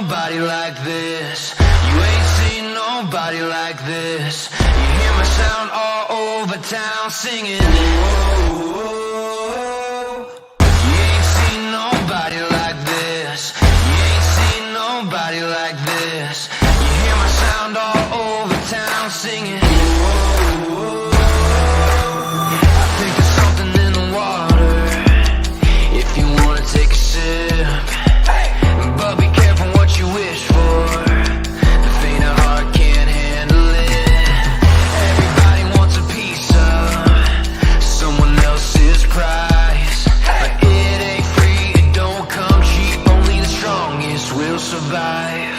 nobody like this. You ain't seen nobody like this. You hear my sound all over town singing. Whoa. You ain't seen nobody like this. You ain't seen nobody like this. You hear my sound all over town singing. Whoa. I think there's something in the water. If you wanna take a sip, but be careful what you wish for. The faint of heart can't handle it. Everybody wants a piece of someone else's prize, but it ain't free, it don't come cheap. Only the strongest will survive.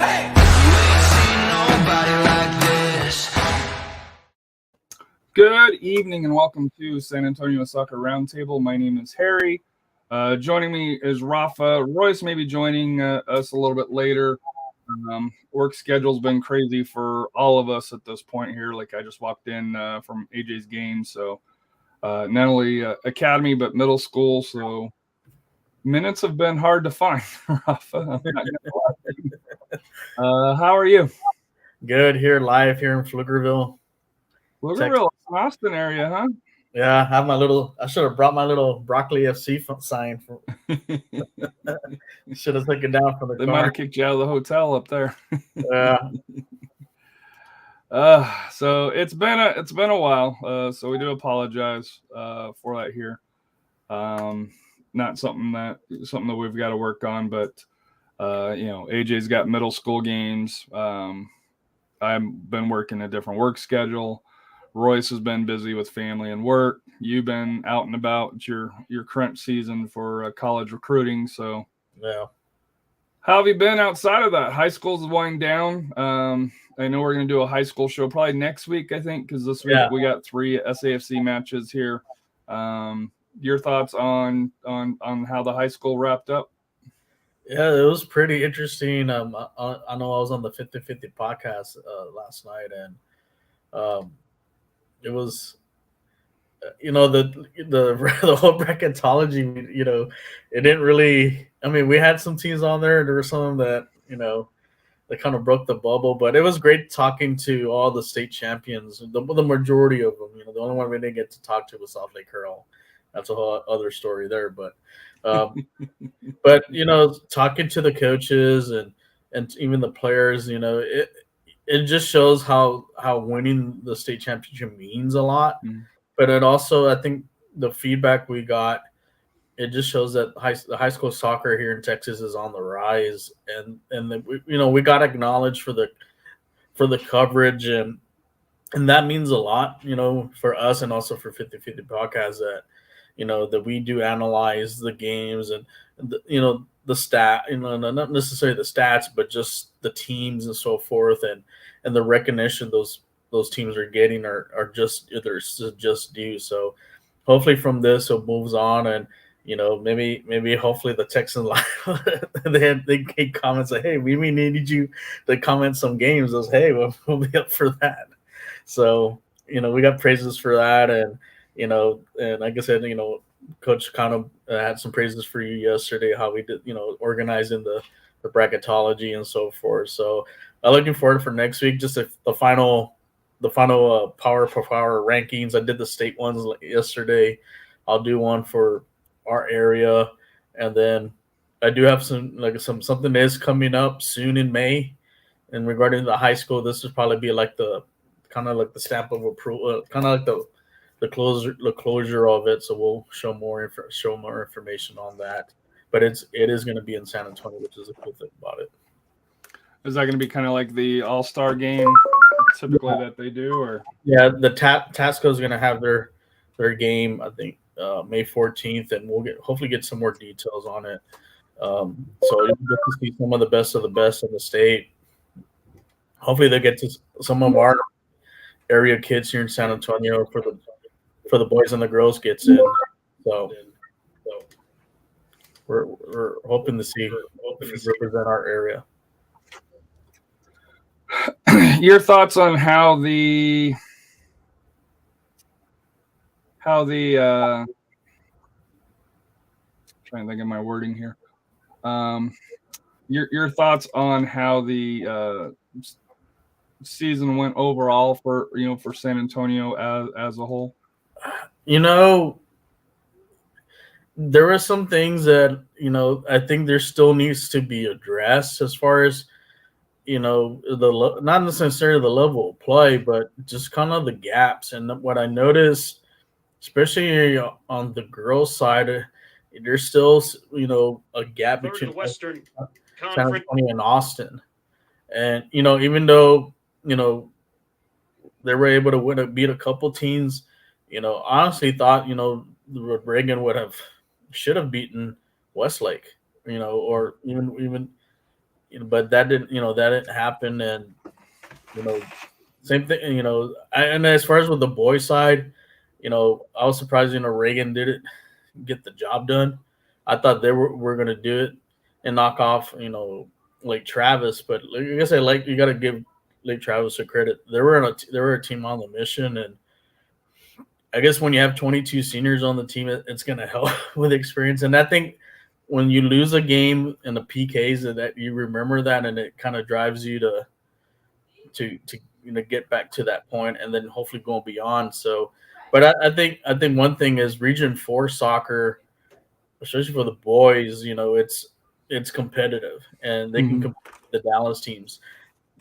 You ain't seen nobody like this. Good evening and welcome to San Antonio Soccer Roundtable. My name is Harry. Joining me is Rafa. Royce may be joining us a little bit later. Work schedule's been crazy for all of us at this point here. Like I just walked in from AJ's game, so not only academy but middle school. So minutes have been hard to find. Rafa, I'm not gonna lie. How are you? Good here, live here in Pflugerville. Pflugerville, Austin area, huh? Yeah, I have my little. I should have brought my little Broccoli FC sign. Should have taken down from the They car. might have kicked you out of the hotel up there. Yeah. So it's been a while. So we do apologize for that here. Not something that we've got to work on, but AJ's got middle school games. I've been working a different work schedule. Royce has been busy with family and work. You've been out and about. It's your crunch season for college recruiting. So Yeah. how have you been outside of that? High school's winding down. I know we're going to do a high school show probably next week, I think, because this week we got 3 SAFC matches here. Your thoughts on how the high school wrapped up? Yeah, it was pretty interesting. I know I was on the 50-50 podcast last night, and it was, the whole bracketology. It didn't really. I mean, we had some teams on there. There were some that that kind of broke the bubble, but it was great talking to all the state champions. The majority of them. The only one we didn't get to talk to was South Lake Hurl. That's a whole other story there, but. But talking to the coaches and even the players, it just shows how winning the state championship means a lot. But it also, I think, the feedback we got, it just shows that the high school soccer here in Texas is on the rise, and we got acknowledged for the coverage, and that means a lot, for us and also for 50-50 podcast that. That we do analyze the games and the stat, not necessarily the stats, but just the teams and so forth, and the recognition those teams are getting are just due. So hopefully from this it moves on, and maybe hopefully the Texans they get comments like, hey, we needed you to comment some games. Hey, we'll be up for that. So we got praises for that, and. And like I said, Coach kind of had some praises for you yesterday, how we did, organizing the bracketology and so forth. So I'm looking forward for next week, just the final power per power rankings. I did the state ones yesterday. I'll do one for our area. And then I do have something is coming up soon in May. And regarding the high school, this would probably be like the stamp of approval, kind of like the closure of it, so we'll show more information on that. But it is going to be in San Antonio, which is a cool thing about it. Is that going to be kind of like the all-star game typically that they do, or? Yeah, the Tasco is going to have their game, I think, May 14th, and we'll hopefully get some more details on it. So you get to see some of the best in the state. Hopefully they get to some of our area kids here in San Antonio for the boys and the girls gets in. So we're hoping to see represent our area. Your thoughts on how the trying to think of my wording here. your thoughts on how the season went overall for for San Antonio as a whole? There were some things that I think there still needs to be addressed as far as not necessarily the level of play, but just kind of the gaps. And what I noticed, especially on the girls' side, there's still a gap between Western San Antonio and Austin. And even though they were able to beat a couple teams, honestly thought Reagan should have beaten Westlake, or even but that didn't happen. And same thing, and as far as with the boys side, I was surprised Reagan didn't get the job done. I thought they were going to do it and knock off Lake Travis, but like I said, you got to give Lake Travis a credit. They were a team on the mission, and I guess when you have 22 seniors on the team, it's going to help with experience. And I think when you lose a game in the PKs, that you remember that, and it kind of drives you to get back to that point, and then hopefully go beyond. So, but I think one thing is Region 4 soccer, especially for the boys, it's competitive, and they can compete with the Dallas teams.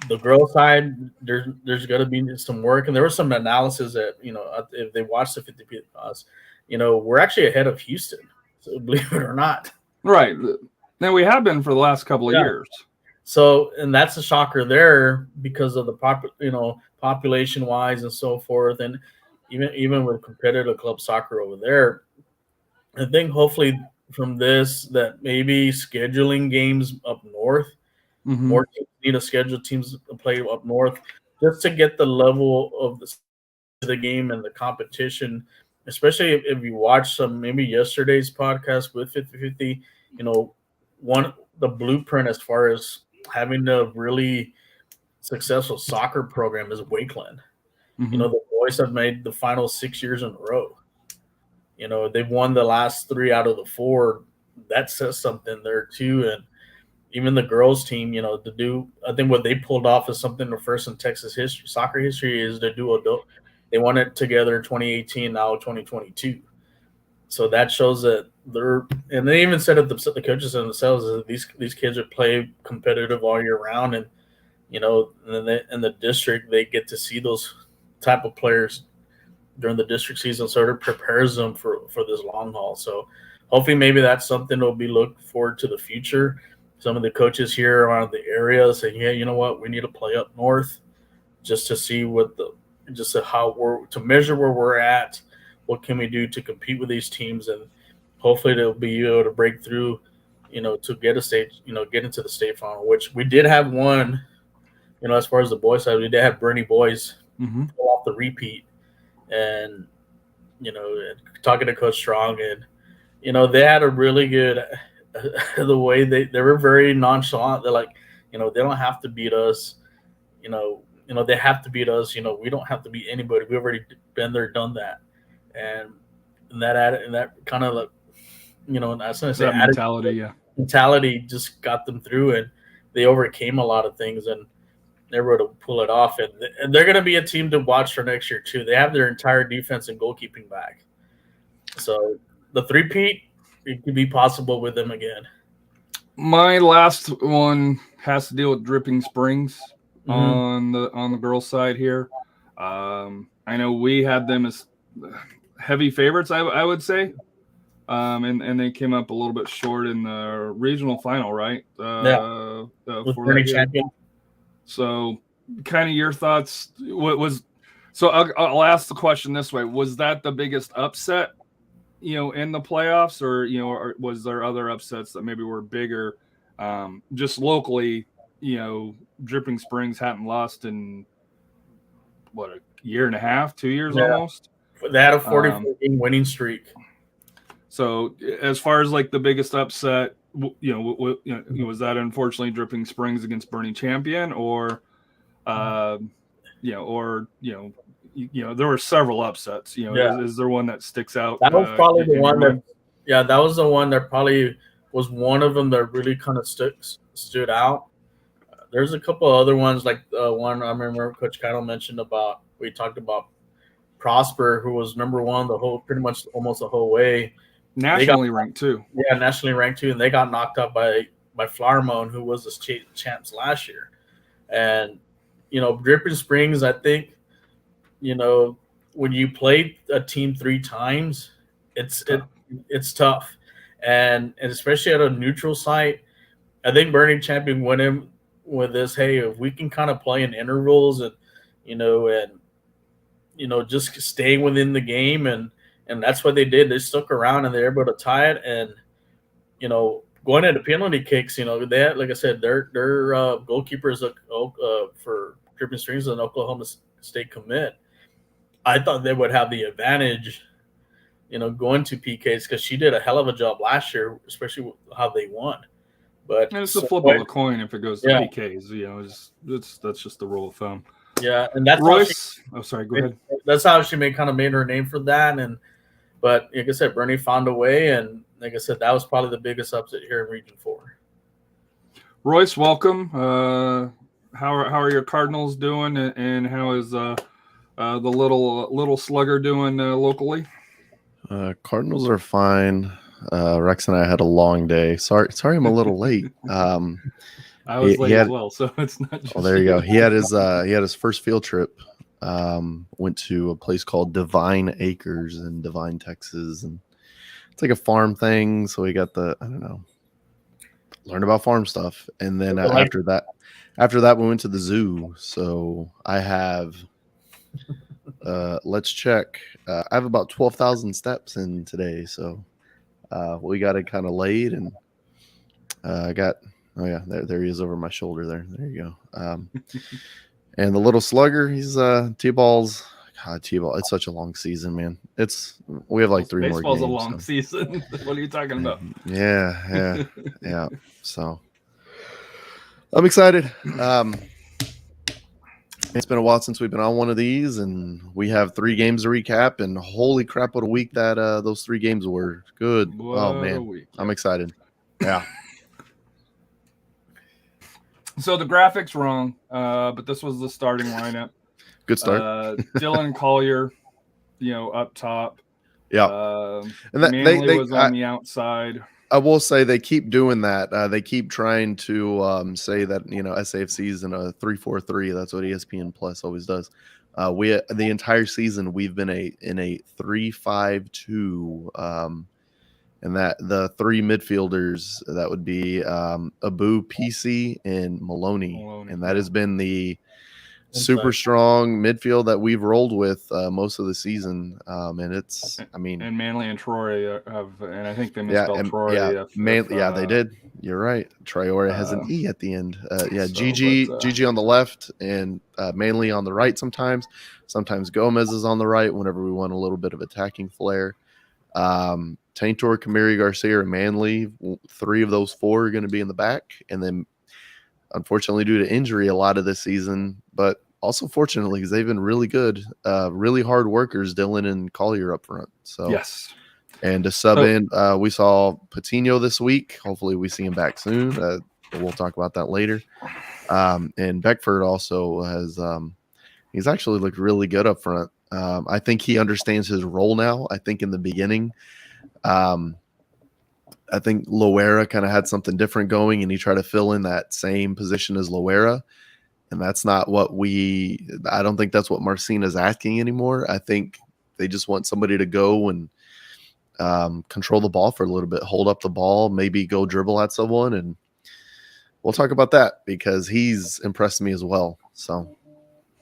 The girls side, there's got to be some work, and there was some analysis that if they watched the 50 us, we're actually ahead of Houston, so believe it or not. Right. Now we have been for the last couple of years. So, and that's a shocker there because of the population wise and so forth, and even with competitive club soccer over there. I think hopefully from this that maybe scheduling games up north. More teams need to schedule teams to play up north just to get the level of the game and the competition, especially if you watch maybe yesterday's podcast with 50-50, the blueprint as far as having a really successful soccer program is Wakeland. The boys have made the final 6 years in a row. They've won the last 3 out of the 4. That says something there too. And even the girls team, I think what they pulled off is something the first in Texas soccer history is to do they won it together in 2018, now 2022. So that shows that and they even said it, the coaches themselves, that these kids would play competitive all year round. And, in the district, they get to see those type of players during the district season. So it prepares them for this long haul. So hopefully maybe that's something that will be looked forward to the future. Some of the coaches here around the area saying, yeah, you know what, we need to play up north just to see to measure where we're at. What can we do to compete with these teams? And hopefully they'll be able to break through, to get get into the state final, which we did have one, as far as the boys side, we did have Bernie boys pull off the repeat. And, talking to Coach Strong, and, they had a really good the way they were very nonchalant. They're like, they don't have to beat us. They have to beat us. We don't have to beat anybody. We've already been there, done that. And that kind of that's going to say mentality just got them through, and they overcame a lot of things, and they were able to pull it off. And they're going to be a team to watch for next year too. They have their entire defense and goalkeeping back. So the three-peat, it could be possible with them again. My last one has to deal with Dripping Springs on the girls' side here. I know we had them as heavy favorites, I would say, and they came up a little bit short in the regional final, right? For champion. So, kind of your thoughts. So? I'll ask the question this way: was that the biggest upset? In the playoffs, or was there other upsets that maybe were bigger? Just locally, Dripping Springs hadn't lost in a year and a half, 2 years almost. They had a 40-game winning streak. So as far as like the biggest upset, was that unfortunately Dripping Springs against Bernie Champion, or there were several upsets. Is there one that sticks out? That was probably the one that. Yeah, that was the one that probably was one of them that really kind of stood out. There's a couple other ones, like one I remember Coach Cattle mentioned about. We talked about Prosper, who was number one the whole, pretty much almost the whole way. Nationally ranked too. Yeah, nationally ranked too, and they got knocked out by Flowermoon, who was the champs last year. And Dripping Springs, I think, when you play a team 3 times, it's tough, and especially at a neutral site. I think Burning Champion went in with this. Hey, if we can kind of play in intervals and just stay within the game, and that's what they did. They stuck around and they were able to tie it. And going into penalty kicks, they had, like I said, their goalkeepers for Dripping Springs, an Oklahoma State commit. I thought they would have the advantage, going to PKs, because she did a hell of a job last year, especially how they won. But it's the flip of a coin if it goes to PKs. That's just the rule of thumb. Yeah, and that's Royce. Go ahead. That's how she made her name for that. But like I said, Bernie found a way, and like I said, that was probably the biggest upset here in Region 4. Royce, welcome. How are your Cardinals doing, and how is the little slugger doing locally? Cardinals are fine. Rex and I had a long day. Sorry, I'm a little late. I was late as well, so it's not just. Oh, there you go. He had his first field trip. Went to a place called Divine Acres in Divine, Texas, and it's like a farm thing. So we got learn about farm stuff, and then after that we went to the zoo. So I have let's check. I have about 12,000 steps in today, so we got it kind of laid, and I got. Oh yeah, there he is over my shoulder there. There you go. And the little slugger, he's T-balls. God, T-ball. It's such a long season, man. We have like 3 more games. Baseball's a long season. What are you talking about? Yeah. So I'm excited. It's been a while since we've been on one of these, and we have 3 games to recap. And holy crap, what a week that those 3 games were. Good. Oh man, I'm excited. Yeah. So the graphics wrong, but this was the starting lineup. Good start. Dylan Collier, up top. Yeah, and Manley was on the outside. I will say they keep doing that. They keep trying to say that SAFC is in a 3-4-3. That's what ESPN Plus always does. The entire season we've been in a 3-5-2. And that the 3 midfielders, that would be Abu, PC, and Maloney. And that has been the super strong midfield that we've rolled with most of the season. And Manley and Troy and I think they misspelled Troy. They did. You're right. Traore has an E at the end. Gigi on the left, and Manley on the right sometimes. Sometimes Gomez is on the right whenever we want a little bit of attacking flair. Taintor, Kamiri, Garcia, and Manley, 3 of those 4 are going to be in the back. And then, unfortunately, due to injury a lot of this season, but also fortunately, because they've been really good, really hard workers, Dylan and Collier up front. So yes. And to sub in, we saw Patino this week. Hopefully we see him back soon. We'll talk about that later. And Beckford also has he's actually looked really good up front. I think he understands his role now. I think in the beginning, I think Loera kind of had something different going, and he tried to fill in that same position as Loera. And that's not what I don't think that's what Marcina's asking anymore. I think they just want somebody to go and control the ball for a little bit, hold up the ball, maybe go dribble at someone. And we'll talk about that because he's impressed me as well. So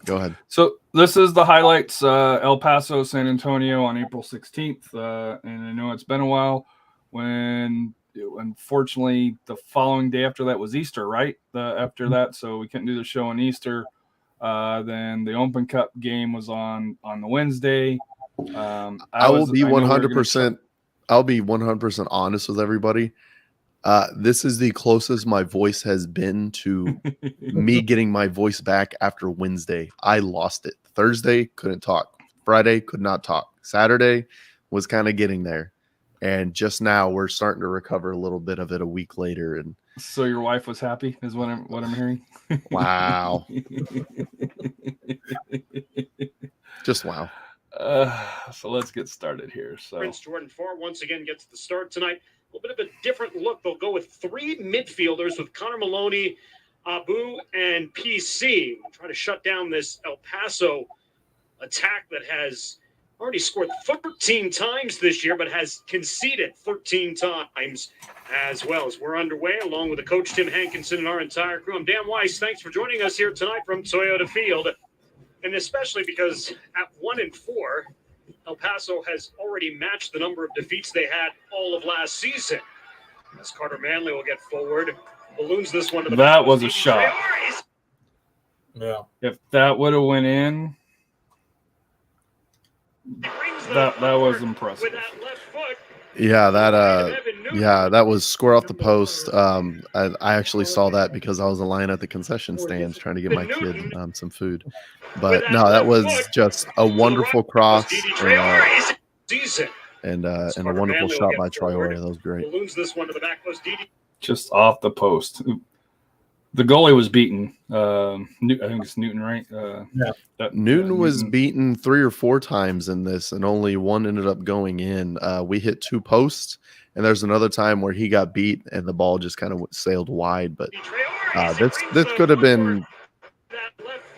go ahead. So this is the highlights, El Paso, San Antonio on April 16th. And I know it's been a while when unfortunately the following day after that was Easter, right? After that, so we couldn't do the show on Easter. Then the Open Cup game was on the Wednesday. I'll be 100% honest with everybody. This is the closest my voice has been to me getting my voice back after Wednesday. I lost it. Thursday, couldn't talk. Friday, could not talk. Saturday was kind of getting there. And just now we're starting to recover a little bit of it a week later. And so your wife was happy, is what I'm hearing. wow. Just wow. So let's get started here. So Prince Jordan Farr once again gets the start tonight. A little bit of a different look. They'll go with three midfielders with Connor Maloney, Abu, and PC. Try to shut down this El Paso attack that has already scored 13 times this year, but has conceded 13 times as well. As we're underway, along with the coach Tim Hankinson and our entire crew, I'm Dan Weiss. Thanks for joining us here tonight from Toyota Field, and especially because at 1-4, El Paso has already matched the number of defeats they had all of last season. As Carter Manley will get forward, balloons this one to the that back. was a shot. Yeah. If that would have went in, that was impressive. With that left foot, Yeah, that was square off the post. I actually saw that because I was in line at the concession stands trying to get my kid some food. But no, that was just a wonderful cross and a wonderful shot by Traore. That was great. balloons this one to the back post. Just off the post. The goalie was beaten. I think it's Newton, right? Newton was beaten 3 or 4 times in this, and only one ended up going in. We hit 2 posts, and there's another time where he got beat, and the ball just kind of sailed wide. But this could have been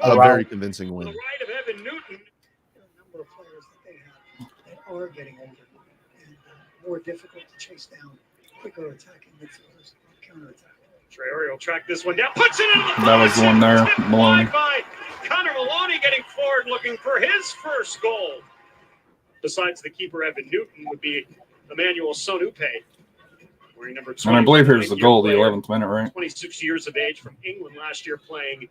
a very convincing win. The right of Evan Newton. A number of players that they have that are getting older and more difficult to chase down, quicker attacking midfielders, counterattack. Traore will track this one down, puts it in the That was the one there, Maloney. By Connor Maloney getting forward, looking for his first goal. Besides the keeper, Evan Newton, would be Emmanuel Sonupe, wearing number 20. And I believe here's the goal, the 11th minute, right? 26 years of age, from England last year, playing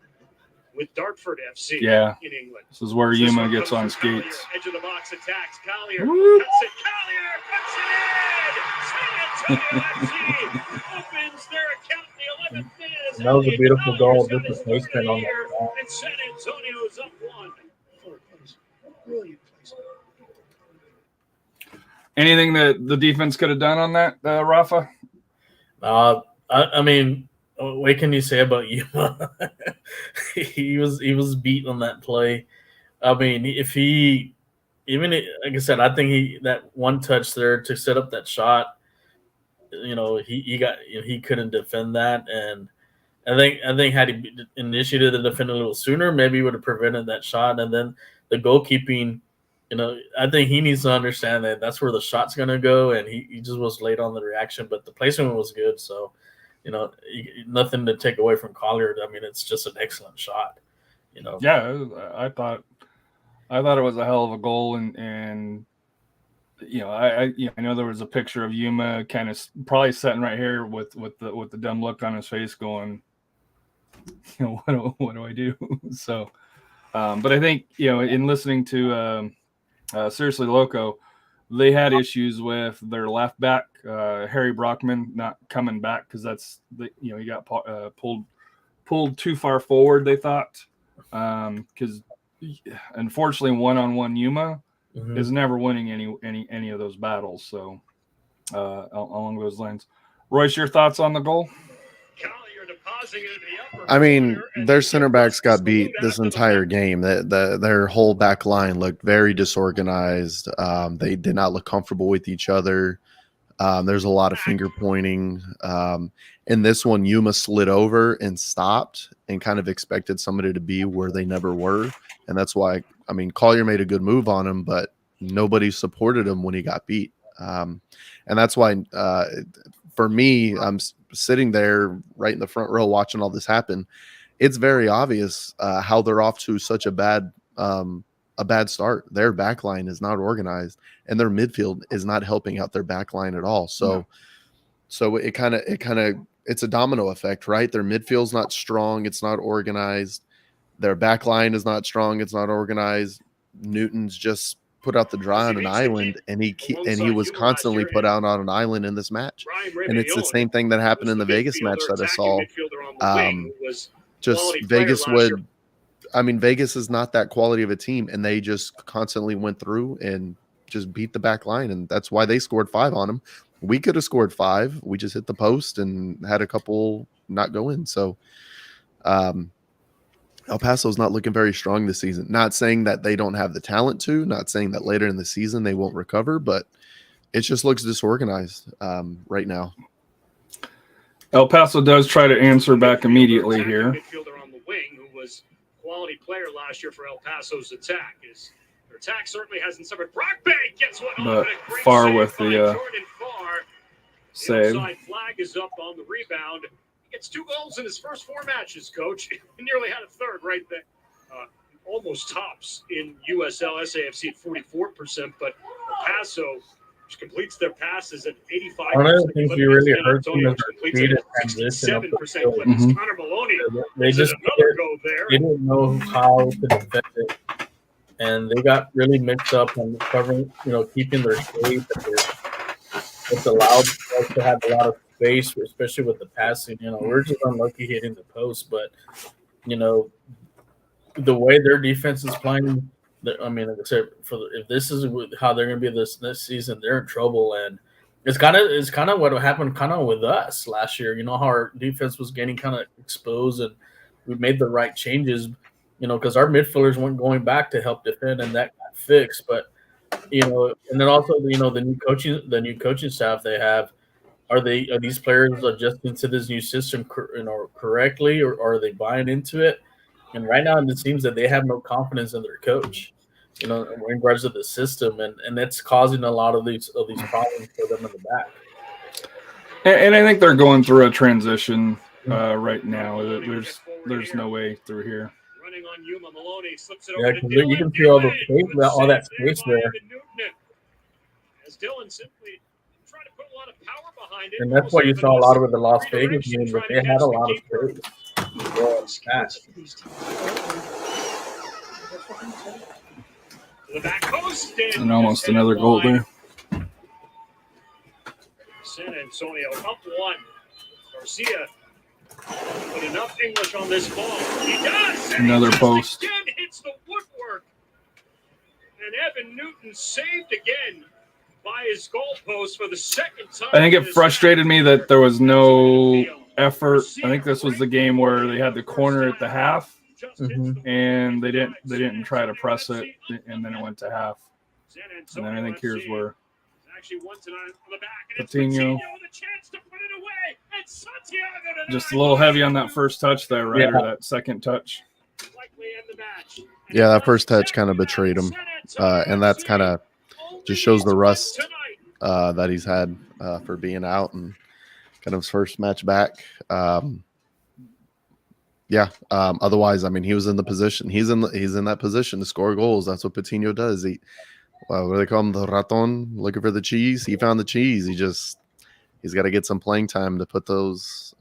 with Dartford FC Yeah. in England. This is where Yuma gets on skates. Edge of the box attacks. Collier Whoop. cuts it. Collier puts it in. San Antonio FC opens their account in the 11th minute. That was a beautiful goal. Collier's got Just his a third placement on of the year, the ball. and San Antonio's up 1. Forward placement. Brilliant placement. Anything that the defense could have done on that, Rafa? I mean, what can you say about Yuma? he was beat on that play. I mean, if he like I said, I think that one touch there to set up that shot, he couldn't defend that, and I think had he initiated the defend a little sooner, maybe he would have prevented that shot. And then the goalkeeping, I think he needs to understand that that's where the shot's going to go, and he just was late on the reaction, but the placement was good. So, nothing to take away from Collier. I mean, it's just an excellent shot. Yeah, I thought it was a hell of a goal, and I know there was a picture of Yuma kind of probably sitting right here with the dumb look on his face, going, what do I do? So, but I think in listening to Seriously Loco, they had issues with their left back, Harry Brockman, not coming back because he got pulled too far forward, they thought, because unfortunately one-on-one Yuma is never winning any of those battles. So along those lines, Royce, your thoughts on the goal? I mean, their center backs got beat this entire game. Their whole back line looked very disorganized. They did not look comfortable with each other. There's a lot of finger pointing. In this one, Yuma slid over and stopped and kind of expected somebody to be where they never were. And that's why, I mean, Collier made a good move on him, but nobody supported him when he got beat. And that's why, for me, I'm sitting there right in the front row watching all this happen. It's very obvious how they're off to such a bad start. Their back line is not organized, and their midfield is not helping out their back line at all. So it kind of it's a domino effect, right? Their midfield's not strong, it's not organized. Their back line is not strong, it's not organized. Newton's just put out the dry on an island, and he was constantly put out on an island in this match. And it's the same thing that happened in the Vegas match that I saw. Just Vegas Vegas is not that quality of a team, and they just constantly went through and just beat the back line, and that's why they scored 5 on them. We could have scored 5. We just hit the post and had a couple not go in. So El Paso's not looking very strong this season. Not saying that they don't have the talent to, not saying that later in the season they won't recover, but it just looks disorganized right now. El Paso does try to answer back immediately here. Midfielder on the wing, who was a quality player last year for El Paso's attack. Their attack certainly hasn't suffered. Brockbank gets one But off, and a great Farr save with by the Jordan Farr. save. The offside flag is up on the rebound. He gets 2 goals in his first 4 matches, Coach. He nearly had a third right there. Almost tops in USL SAFC at 44%, but El Paso, which completes their passes at 85%. One of the things you really heard from them completes speed at and transition of 67%. the But Mhm. Connor Maloney They just another go there. they didn't know how to defend it, and they got really mixed up on covering, keeping their shape. It's allowed us to have a lot of space, especially with the passing. We're just unlucky hitting the post, but the way their defense is playing, I mean, like I said, if this is how they're going to be this season, they're in trouble. And it's kind of what happened with us last year. You know how our defense was getting kind of exposed, and we made the right changes. Because our midfielders weren't going back to help defend, and that got fixed. But and then also the new coaching staff they have. Are these players adjusting to this new system, correctly, or are they buying into it? And right now, it seems that they have no confidence in their coach, in regards to the system, and that's causing a lot of these problems for them in the back. And I think they're going through a transition right now. There's no way through here. Running on Yuma, Maloney slips it Yeah, over to 'cause Dylan. you can see all the space, all that space by there. Evan Newton. As Dylan simply tried to put a lot of power behind it. And that's why you saw a lot of the Las Vegas games, that they had a lot of space. To the back post, And almost another goal there. San Antonio up 1. Garcia put enough English on this ball. He does. And Another he just post. Again hits the woodwork. And Evan Newton saved again by his goalpost for the second time. I think it frustrated me that there was no effort. I think this was the game where they had the corner at the half, and they didn't try to press it, and then it went to half. And then I think here's where Coutinho just a little heavy on that first touch there, right? Yeah. Or that second touch. Yeah, that first touch kind of betrayed him, and that's kind of just shows the rust that he's had for being out and kind of his first match back. Otherwise, I mean, he was in the position. He's in that position to score goals. That's what Patino does. What do they call him? The raton, looking for the cheese. He found the cheese. He's got to get some playing time to put those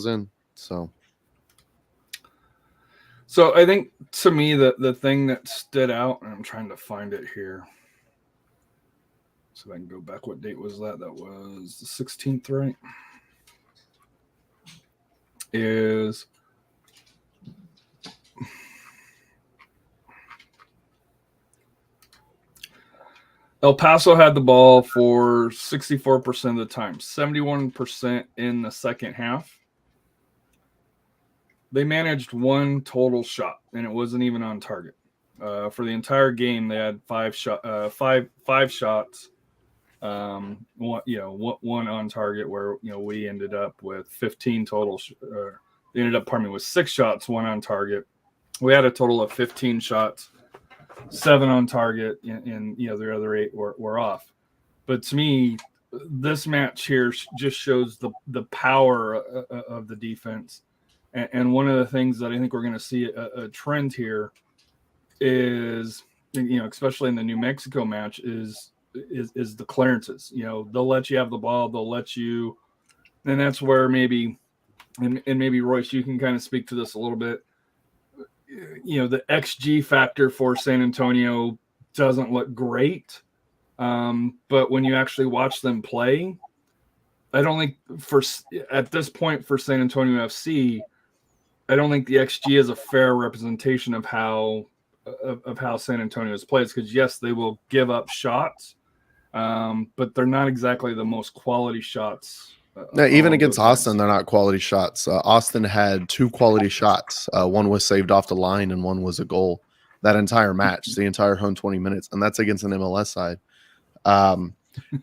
in. So I think to me the thing that stood out, and I'm trying to find it here, so I can go back. What date was that? That was the 16th, right? Is El Paso had the ball for 64% of the time, 71% in the second half. They managed 1 total shot, and it wasn't even on target. For the entire game, they had 5 shots. One on target, where we ended up with 15 total. They ended up, with 6 shots, 1 on target. We had a total of 15 shots, 7 on target, and the other 8 were off. But to me, this match here just shows the power of the defense. And one of the things that I think we're going to see a trend here is, especially in the New Mexico match, is the clearances. They'll let you have the ball, they'll let you, and that's where maybe, and maybe Royce, you can kind of speak to this a little bit. The XG factor for San Antonio doesn't look great, but when you actually watch them play, I don't think at this point for San Antonio FC, I don't think the XG is a fair representation of how of how San Antonio's plays, because yes, they will give up shots, but they're not exactly the most quality shots. No, even against those Austin, times. they're not quality shots. Austin had 2 quality shots. One was saved off the line, and one was a goal. That entire match, the entire home 20 minutes, and that's against an MLS side. And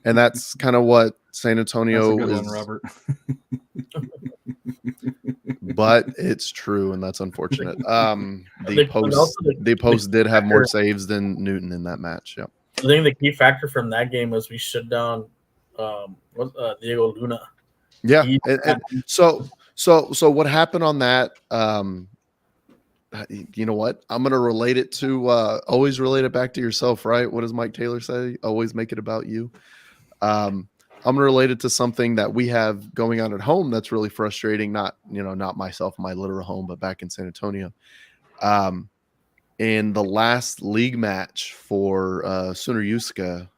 that's kind of what San Antonio That's a good is. one, Robert. But it's true, and that's unfortunate. I The think post did have more saves than Newton in that match. Yeah. I think the key factor from that game was we shut down Diego Luna. Yeah. He- So what happened on that? You know what? I'm going to relate it to always relate it back to yourself, right? What does Mike Taylor say? Always make it about you. I'm going to relate it to something that we have going on at home that's really frustrating. Not myself, my literal home, but back in San Antonio. In the last league match for Sooner Yuska,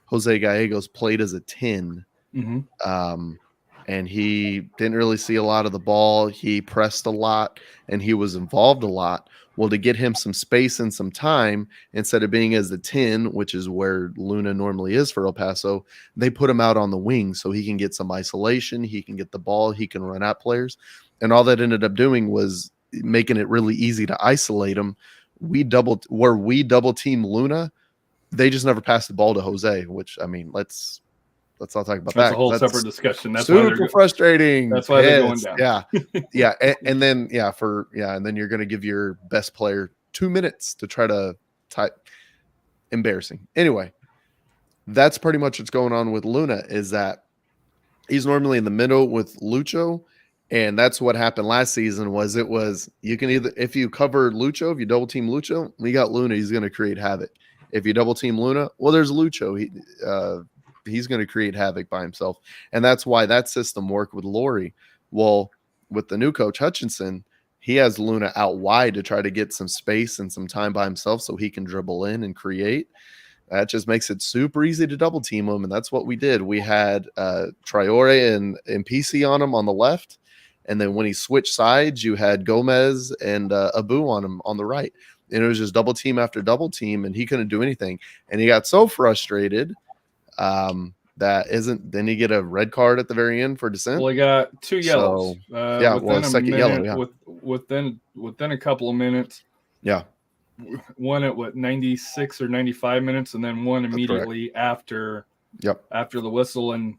Jose Gallegos played as a 10. Mm-hmm. And he didn't really see a lot of the ball. He pressed a lot, and he was involved a lot. Well, to get him some space and some time, instead of being as the 10, which is where Luna normally is for El Paso, they put him out on the wing so he can get some isolation. He can get the ball. He can run at players. And all that ended up doing was making it really easy to isolate him. We double team Luna. They just never passed the ball to Jose, which, I mean, let's not talk about that. That's a whole separate discussion. That's super frustrating. That's why they're going down. Yeah. And then and then you're going to give your best player 2 minutes to try to type. Embarrassing. Anyway, that's pretty much what's going on with Luna, is that he's normally in the middle with Lucho, and that's what happened last season. You can either, if you cover Lucho, if you double team Lucho, we got Luna, he's going to create havoc. If you double team Luna, well, there's Lucho. He's going to create havoc by himself. And that's why that system worked with Laurie. Well, with the new coach Hutchinson, he has Luna out wide to try to get some space and some time by himself so he can dribble in and create. That just makes it super easy to double team him. And that's what we did. We had Traore and PC on him on the left. And then when he switched sides, you had Gomez and Abu on him on the right. And it was just double team after double team, and he couldn't do anything. And he got so frustrated then he get a red card at the very end for dissent. Well, he got 2 yellows. Second yellow. Within a couple of minutes. Yeah. One at 96 or 95 minutes, and then one immediately after. Yep. After the whistle, and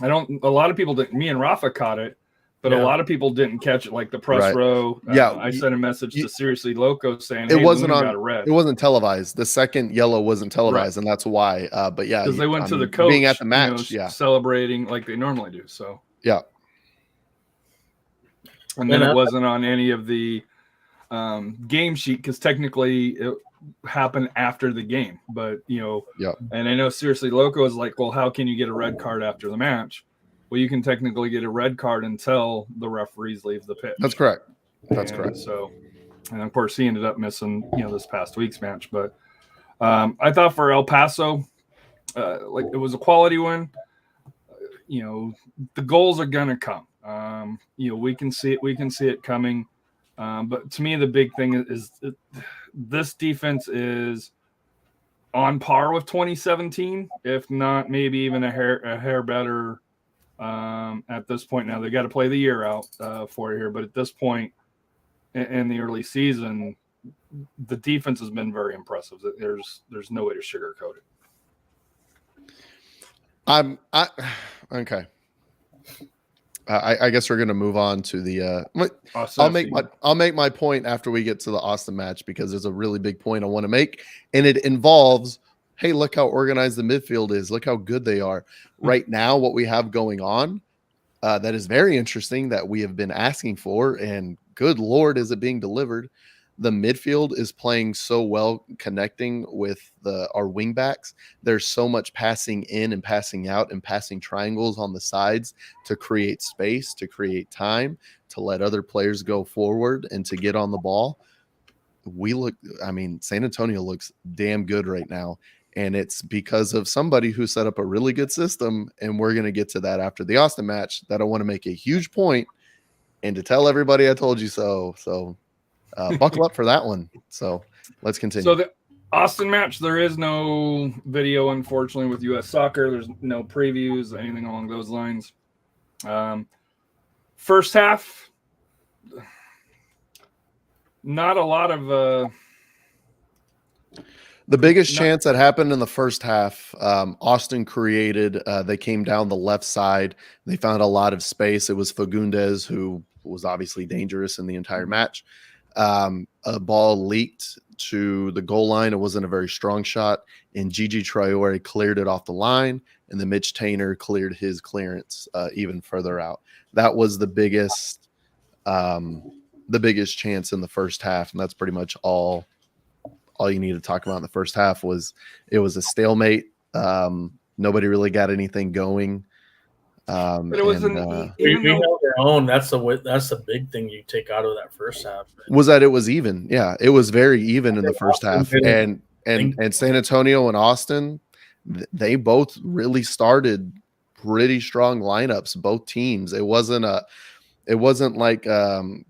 a lot of people didn't. Me and Rafa caught it, but a lot of people didn't catch it, like the press row. I sent a message to Seriously Loco saying it wasn't got a red. It wasn't televised. The second yellow wasn't televised, and that's why. But yeah, because they went to the coach being at the match, celebrating like they normally do. So yeah, and then it wasn't on any of the game sheet because technically it happened after the game. But and I know Seriously Loco is like, well, how can you get a red card after the match? Well, you can technically get a red card until the referees leave the pitch. That's correct. That's correct. So, and of course, he ended up missing, this past week's match. But I thought for El Paso, it was a quality win. The goals are gonna come. We can see it. We can see it coming. But to me, the big thing is this defense is on par with 2017, if not maybe even a hair better. At this point now, they got to play the year out for it here, but at this point in the early season, the defense has been very impressive. There's no way to sugarcoat it. Okay. I guess we're gonna move on to the. I'll make my point after we get to the Austin match because there's a really big point I want to make, and it involves. Hey, look how organized the midfield is. Look how good they are. Right now, what we have going on that is very interesting that we have been asking for, and good Lord, is it being delivered? The midfield is playing so well, connecting with our wing backs. There's so much passing in and passing out and passing triangles on the sides to create space, to create time, to let other players go forward and to get on the ball. San Antonio looks damn good right now. And it's because of somebody who set up a really good system. And we're going to get to that after the Austin match that I want to make a huge point and to tell everybody I told you so. So buckle up for that one. So let's continue. So the Austin match, there is no video, unfortunately, with U.S. Soccer. There's no previews, anything along those lines. First half, not a lot of. The biggest chance that happened in the first half, Austin created. They came down the left side. They found a lot of space. It was Fagundes, who was obviously dangerous in the entire match. A ball leaked to the goal line. It wasn't a very strong shot, and Gigi Traore cleared it off the line, and then Mitch Tainer cleared his clearance even further out. That was the biggest chance in the first half, and that's pretty much all you need to talk about in the first half. Was it was a stalemate. Nobody really got anything going. But it was We held our own. That's the big thing you take out of that first half. Was that it was even. Yeah, it was very even in the first half. And San Antonio and Austin, they both really started pretty strong lineups, both teams. It wasn't like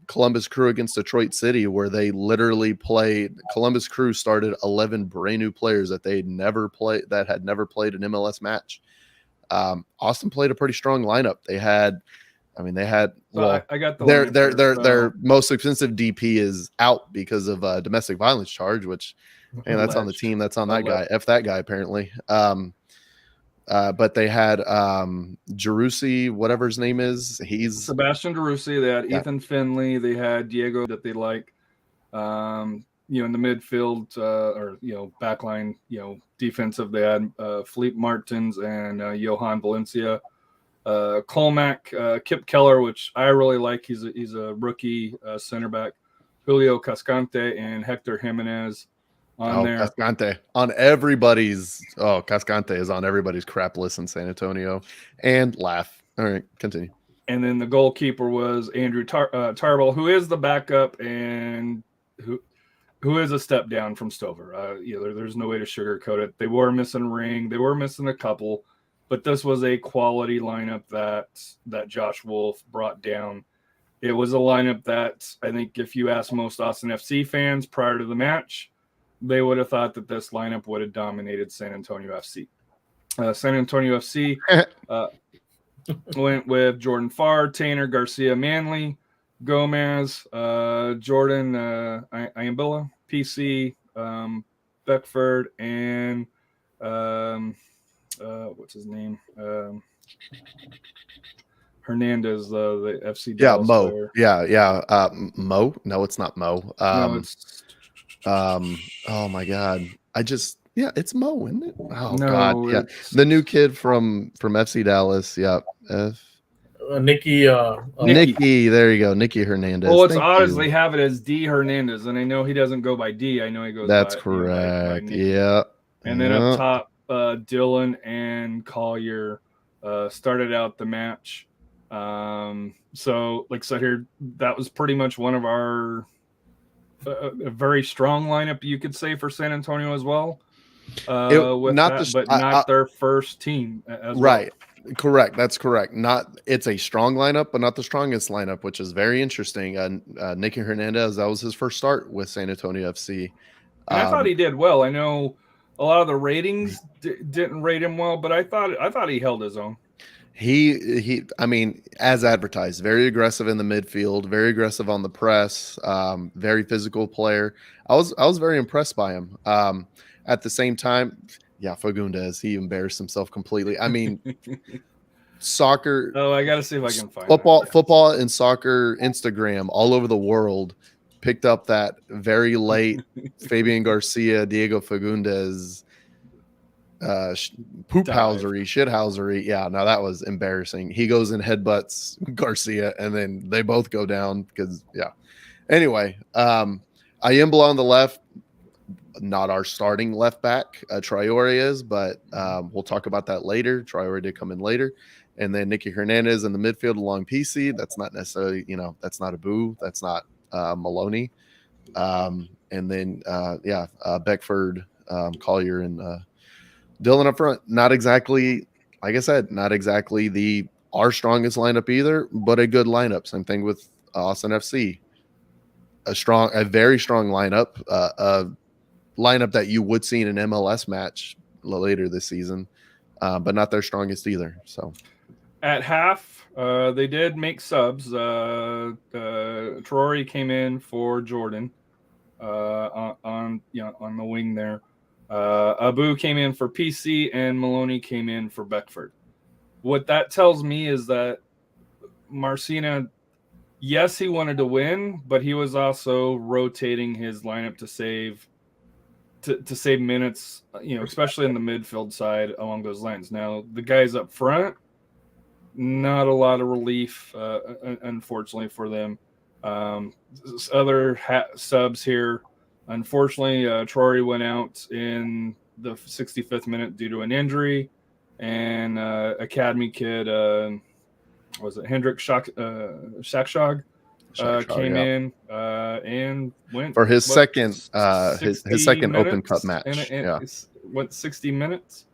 Columbus Crew against Detroit City, where they literally played. Columbus Crew started 11 brand new players that had never played an MLS match. Austin played a pretty strong lineup. They had. Well, I got their most expensive DP is out because of a domestic violence charge, which, man, that's on the team. That's on that guy. F that guy, apparently. But they had Jerussi, whatever his name is. He's Sebastian Jerussi. They had Ethan Finley. They had Diego that they like. In the midfield or backline, defensive. They had Felipe Martins and Johan Valencia. Colmack, Kip Keller, which I really like. He's a rookie center back. Julio Cascante and Hector Jimenez on there. Cascante on everybody's. Oh, Cascante is on everybody's crap list in San Antonio. And laugh. All right, continue. And then the goalkeeper was Andrew Tarbell, who is the backup and who is a step down from Stover. There's no way to sugarcoat it. They were missing a ring. They were missing a couple. But this was a quality lineup that Josh Wolf brought down. It was a lineup that I think if you ask most Austin FC fans prior to the match, they would have thought that this lineup would have dominated San Antonio FC. San Antonio FC went with Jordan Farr, Tainer, Garcia, Manley, Gomez, Jordan Ayambilla, PC, Beckford, and what's his name? Hernandez, the FC Dallas Mo. player. Mo. No, it's not Mo. No, it's oh my God. It's Mo, isn't it? Oh no, God. Yeah. The new kid from FC Dallas. Yeah. Nikki. Nikki. There you go. Nikki Hernandez. Well, what's odd is they have it as D Hernandez, and I know he doesn't go by D. I know he goes. That's by, correct. by Yeah. And then up top, Dylan and Collier started out the match. So, like I said here, that was pretty much one of our a very strong lineup, you could say, for San Antonio as well. Not their first team as right. Well. Correct. That's correct. It's a strong lineup, but not the strongest lineup, which is very interesting. Nikki Hernandez, that was his first start with San Antonio FC. And I thought he did well. I know a lot of the ratings didn't rate him well, but I thought he held his own. He as advertised, very aggressive in the midfield, very aggressive on the press, very physical player. I was very impressed by him. At the same time, Fagundes, he embarrassed himself completely. I mean, soccer. Oh, I got to see if I can find football and soccer Instagram all over the world picked up that very late Fabian Garcia, Diego Fagundes poophousery, shithousery. Yeah, no, that was embarrassing. He goes and headbutts Garcia, and then they both go down because, yeah. Anyway, Ayembla on the left, not our starting left back. Traore is, but we'll talk about that later. Traore did come in later. And then Nikki Hernandez in the midfield along PC. That's not necessarily, that's not Abu. That's not Maloney. And then, Beckford, Collier, and Dylan up front. Not exactly, like I said, not exactly our strongest lineup either, but a good lineup. Same thing with Austin FC. A very strong lineup. lineup that you would see in an MLS match later this season, but not their strongest either. So at half, they did make subs. Traore came in for Jordan on the wing there. Abu came in for PC, and Maloney came in for Beckford. What that tells me is that Marcina, yes, he wanted to win, but he was also rotating his lineup to save minutes, especially in the midfield side along those lines. Now, the guys up front, not a lot of relief, unfortunately for them. Other subs here, unfortunately, Traore went out in the 65th minute due to an injury, and academy kid, was it Hendrik Shakshog? Came in and went for his second 60 second Open minutes, Cup match. Went 60 minutes.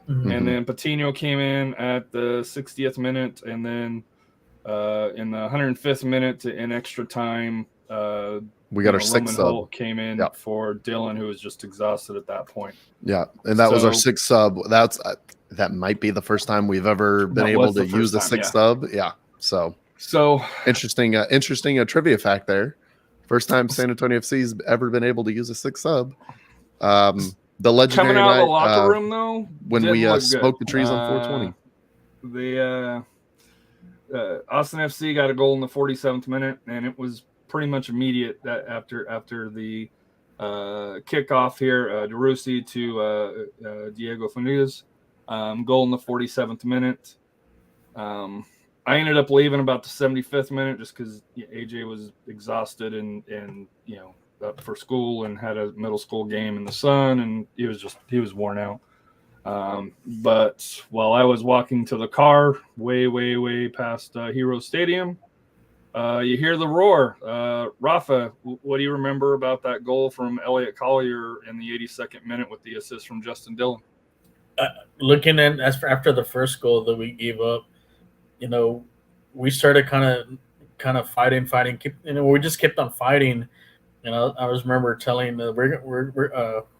Mhm. And then Patino came in at the 60th minute, and then in the 105th minute in extra time, We got our Roman sixth sub. Holt came in for Dylan, who was just exhausted at that point. Yeah, and that was our So- sixth sub. That might be the first time we've ever been That able was to the first use the time, sixth yeah. sub. Yeah, so interesting trivia fact there. First time San Antonio FC's ever been able to use a sixth sub. The legendary coming out of the night, locker room, though, when didn't we look smoked good. the trees on 420. Austin FC got a goal in the 47th minute, and it was pretty much immediate that after the kickoff here, DeRussi to Diego Fernandez, goal in the 47th minute. I ended up leaving about the 75th minute just because AJ was exhausted and up for school and had a middle school game in the sun, and he was worn out. But while I was walking to the car, way past Hero Stadium, you hear the roar. Rafa, what do you remember about that goal from Elliot Collier in the 82nd minute with the assist from Justin Dillon? Looking at after the first goal that we gave up, we started kind of fighting. We just kept on fighting. I was remember telling who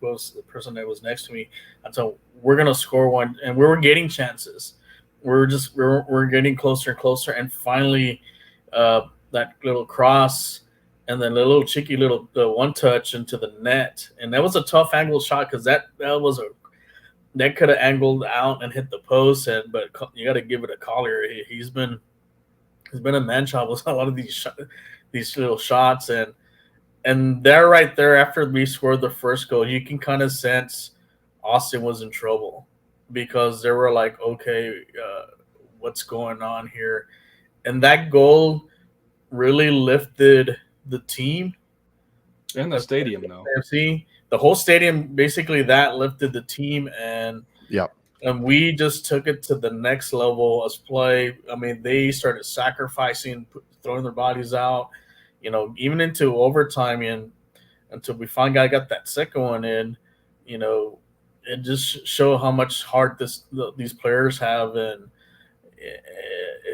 was the person that was next to me, until we're gonna score one, and we were getting chances. We're getting closer and closer, and finally, that little cross, and then the little cheeky little one touch into the net, and that was a tough angle shot because that could have angled out and hit the post, but you got to give it a Collier. He's been a man child with a lot of these little shots, and they're right there after we scored the first goal. You can kind of sense Austin was in trouble because they were like, okay, what's going on here? And that goal really lifted the team. In the stadium, though. See, the whole stadium, basically that lifted the team, and we just took it to the next level as play. I mean, they started sacrificing, throwing their bodies out, even into overtime, and until we finally got that second one in, it just showed how much heart these players have. And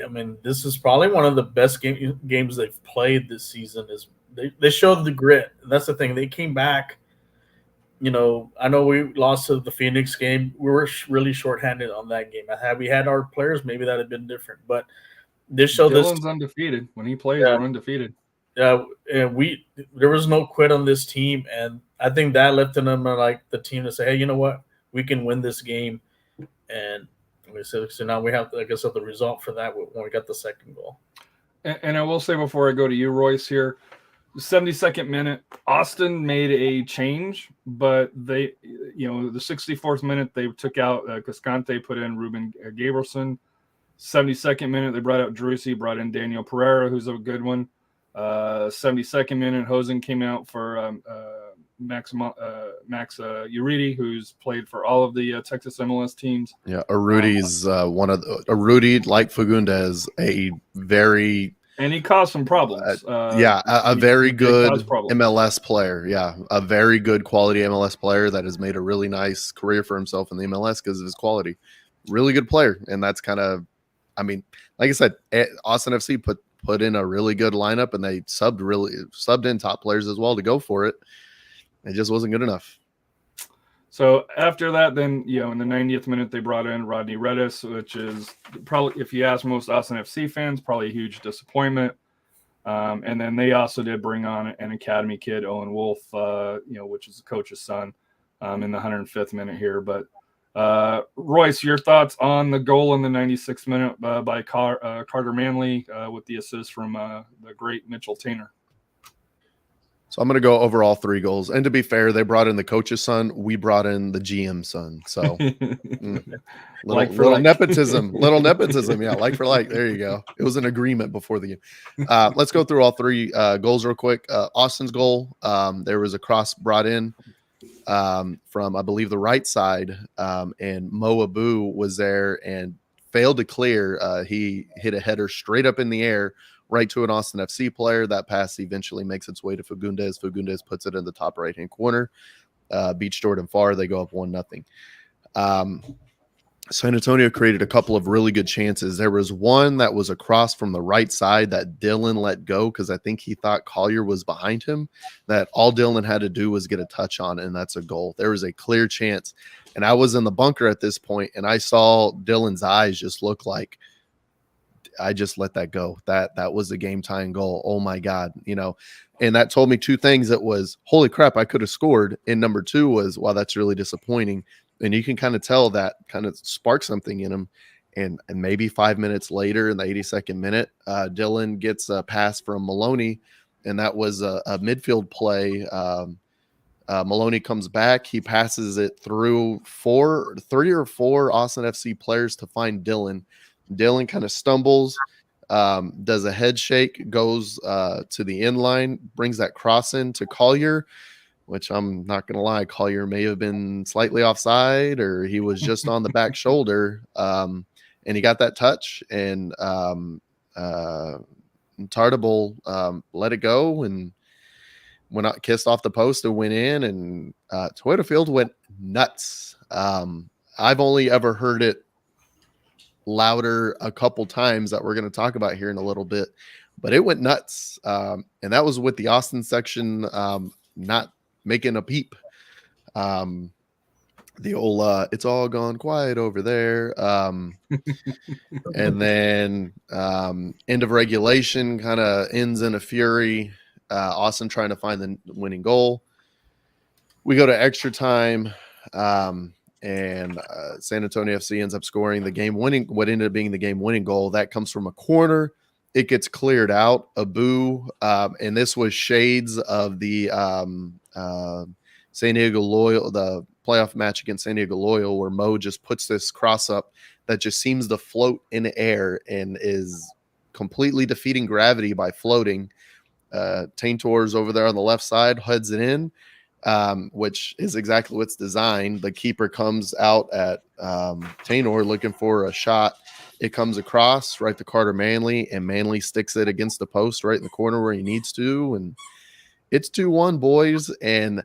I mean, this is probably one of the best games they've played this season. Is they showed the grit. That's the thing. They came back. I know we lost to the Phoenix game. We were really shorthanded on that game. Had we had our players, maybe that had been different. But this showed Dylan's undefeated. When he plays, we're undefeated. And there was no quit on this team, and I think that lifted them like the team to say, hey, you know what, we can win this game. And so now we have, like I said, the result for that when we got the second goal. And I will say before I go to you, Royce, here, the 72nd minute, Austin made a change, but they, the 64th minute they took out Cascante, put in Ruben Gabrielson. 72nd minute they brought out Drusi, brought in Daniel Pereira, who's a good one. 72nd minute, Hosen came out for Max Uridi, who's played for all of the Texas MLS teams. Yeah, Urudi's Urudi, like Fagundes, and he caused some problems. A very good MLS player. Yeah, a very good quality MLS player that has made a really nice career for himself in the MLS because of his quality. Really good player, and that's kind of, I mean, like I said, Austin FC put in a really good lineup, and they subbed in top players as well to go for it. It just wasn't good enough. So after that, then, in the 90th minute, they brought in Rodney Redis, which is probably, if you ask most Austin FC fans, probably a huge disappointment. And then they also did bring on an academy kid, Owen Wolf, which is the coach's son, in the 105th minute here. But Royce, your thoughts on the goal in the 96th minute by Carter Manley with the assist from the great Mitchell Tainer? So I'm going to go over all 3 goals. And to be fair, they brought in the coach's son. We brought in the GM son. So little nepotism, Yeah, like for like. There you go. It was an agreement before the game. Let's go through all 3 goals real quick. Austin's goal, there was a cross brought in from, I believe, the right side. And Mo Abu was there and failed to clear. He hit a header straight up in the air, right to an Austin FC player. That pass eventually makes its way to Fagundes. Fagundes puts it in the top right-hand corner. Beats Jordan Farr. They go up 1-0. San Antonio created a couple of really good chances. There was one that was across from the right side that Dylan let go because I think he thought Collier was behind him, that all Dylan had to do was get a touch on, and that's a goal. There was a clear chance. And I was in the bunker at this point, and I saw Dylan's eyes just look like, I just let that go. That was a game-tying goal. Oh, my God. And that told me 2 things. It was, holy crap, I could have scored. And number 2 was, wow, that's really disappointing. And you can kind of tell that kind of sparked something in him. And maybe 5 minutes later in the 82nd minute, Dylan gets a pass from Maloney, and that was a midfield play. Maloney comes back. He passes it through 3 or 4 Austin FC players to find Dylan. Dylan kind of stumbles, does a head shake, goes to the end line, brings that cross in to Collier, which I'm not going to lie, Collier may have been slightly offside or he was just on the back shoulder. And he got that touch, and Tardable let it go and went out, kissed off the post and went in, and Toyota Field went nuts. I've only ever heard it louder a couple times that we're going to talk about here in a little bit, but it went nuts. And that was with the Austin section not making a peep. The old it's all gone quiet over there. And then end of regulation kind of ends in a fury. Austin trying to find the winning goal. We go to extra time. And San Antonio FC ends up scoring the game-winning, what ended up being the game-winning goal. That comes from a corner. It gets cleared out. Abu, and this was shades of the San Diego Loyal, the playoff match against San Diego Loyal, where Mo just puts this cross up that just seems to float in the air and is completely defeating gravity by floating. Taintor's over there on the left side, heads it in. Which is exactly what's designed. The keeper comes out at Tainor looking for a shot. It comes across right to Carter Manley, and Manley sticks it against the post right in the corner where he needs to. And it's 2-1, boys. And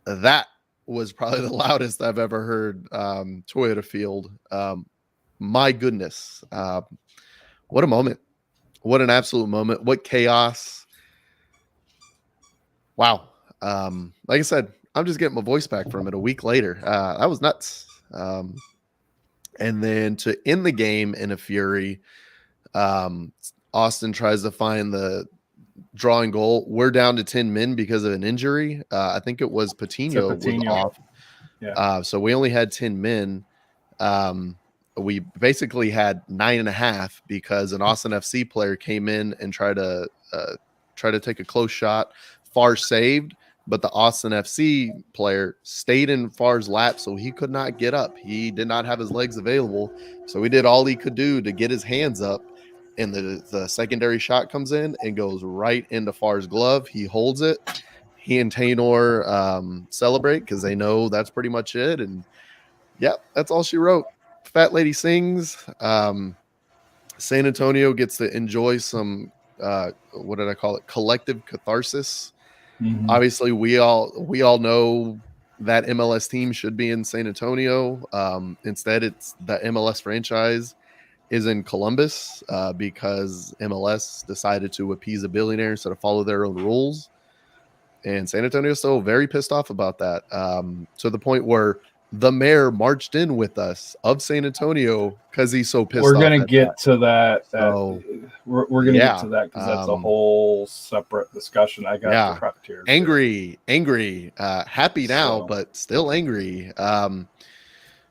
that was probably the loudest I've ever heard Toyota Field. My goodness. What a moment. What an absolute moment. What chaos. Wow. Like I said, I'm just getting my voice back from it a week later. That was nuts. And then to end the game in a fury, Austin tries to find the drawing goal. We're down to 10 men because of an injury. I think it was Patino was off. Yeah. So we only had 10 men. We basically had 9.5 because an Austin FC player came in and tried to take a close shot. Farr saved, but the Austin FC player stayed in Farr's lap, so he could not get up. He did not have his legs available, so he did all he could do to get his hands up, and the secondary shot comes in and goes right into Farr's glove. He holds it. He and Tainor celebrate because they know that's pretty much it, and yep, that's all she wrote. Fat Lady sings. San Antonio gets to enjoy some, what did I call it? Collective catharsis. Mm-hmm. Obviously, we all know that MLS team should be in San Antonio. Instead, it's the MLS franchise is in Columbus because MLS decided to appease a billionaire instead of follow their own rules. And San Antonio's still very pissed off about that, to the point where the mayor marched in with us of San Antonio because he's so pissed We're off. gonna get to that. So, we're gonna get to that because that's a um, whole separate discussion. I got yeah, the Crocketeers. angry, happy now, So- but still angry.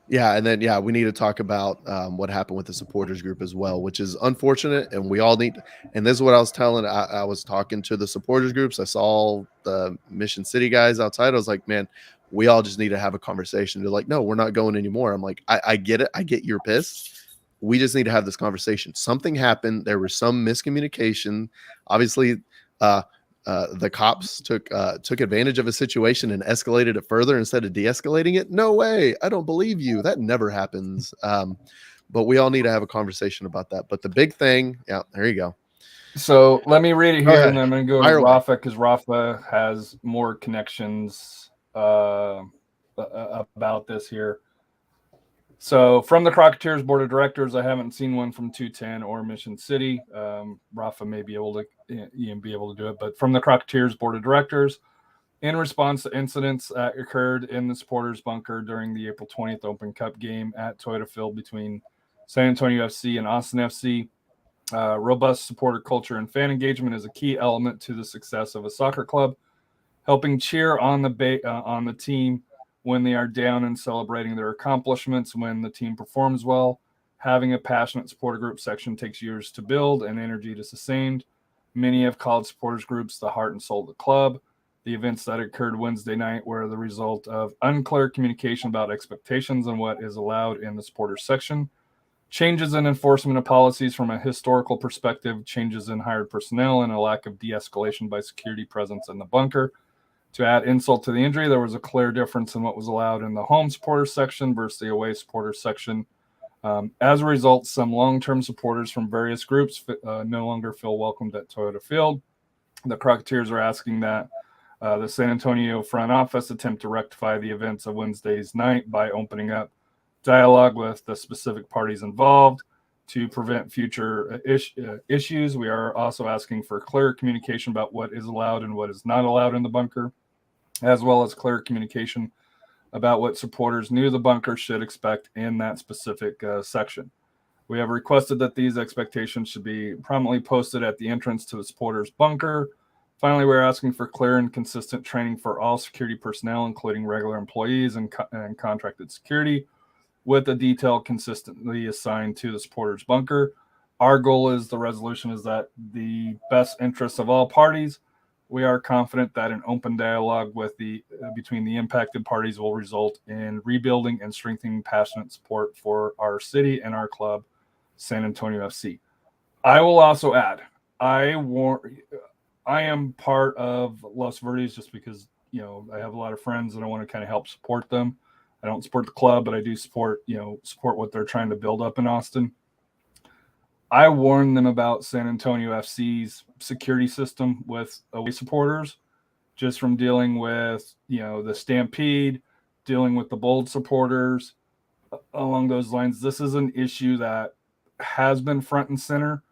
Yeah, and then we need to talk about what happened with the supporters group as well, which is unfortunate, and we all need. And this is what I was telling. I was talking to the supporters groups. I saw the Mission City guys outside. I was like, man, we all just need to have a conversation. They're like, no, we're not going anymore. I'm like, I get it. I get you're pissed. We just need to have this conversation. Something happened. There was some miscommunication. Obviously, the cops took advantage of a situation and escalated it further instead of de-escalating it. No way. I don't believe you. That never happens. But we all need to have a conversation about that. But the big thing, there you go. So let me read it Go here, ahead. and then I'm going to go Fire to away. Rafa because Rafa has more connections about this here. So from the Crocketeers Board of Directors, I haven't seen one from 210 or Mission City. Rafa may be able to do it, but from the Crocketeers Board of Directors, in response to incidents that occurred in the supporters bunker during the April 20th Open Cup game at Toyota Field between San Antonio FC and Austin FC, robust supporter culture and fan engagement is a key element to the success of a soccer club. Helping cheer on the team when they are down and celebrating their accomplishments when the team performs well. Having a passionate supporter group section takes years to build and energy to sustain. Many have called supporters groups the heart and soul of the club. The events that occurred Wednesday night were the result of unclear communication about expectations and what is allowed in the supporters section. Changes in enforcement of policies from a historical perspective, changes in hired personnel, and a lack of de-escalation by security presence in the bunker. To add insult to the injury, there was a clear difference in what was allowed in the home supporters section versus the away supporters section. As a result, some long-term supporters from various groups no longer feel welcomed at Toyota Field. The Crocketeers are asking that the San Antonio front office attempt to rectify the events of Wednesday's night by opening up dialogue with the specific parties involved to prevent future issues. We are also asking for clear communication about what is allowed and what is not allowed in the bunker, as well as clear communication about what supporters new to the bunker should expect in that specific section. We have requested that these expectations should be prominently posted at the entrance to the supporters bunker. Finally, we're asking for clear and consistent training for all security personnel, including regular employees and contracted security, with a detail consistently assigned to the supporters bunker. Our goal is the resolution is that the best interests of all parties. We are confident that an open dialogue with between the impacted parties will result in rebuilding and strengthening passionate support for our city and our club, San Antonio FC. I will also add, I am part of Los Verdes just because I have a lot of friends and I want to kind of help support them. I don't support the club, but I do support what they're trying to build up in Austin. I warned them about San Antonio FC's security system with away supporters, just from dealing with, the Stampede, dealing with the Bold supporters along those lines. This is an issue that has been front and center,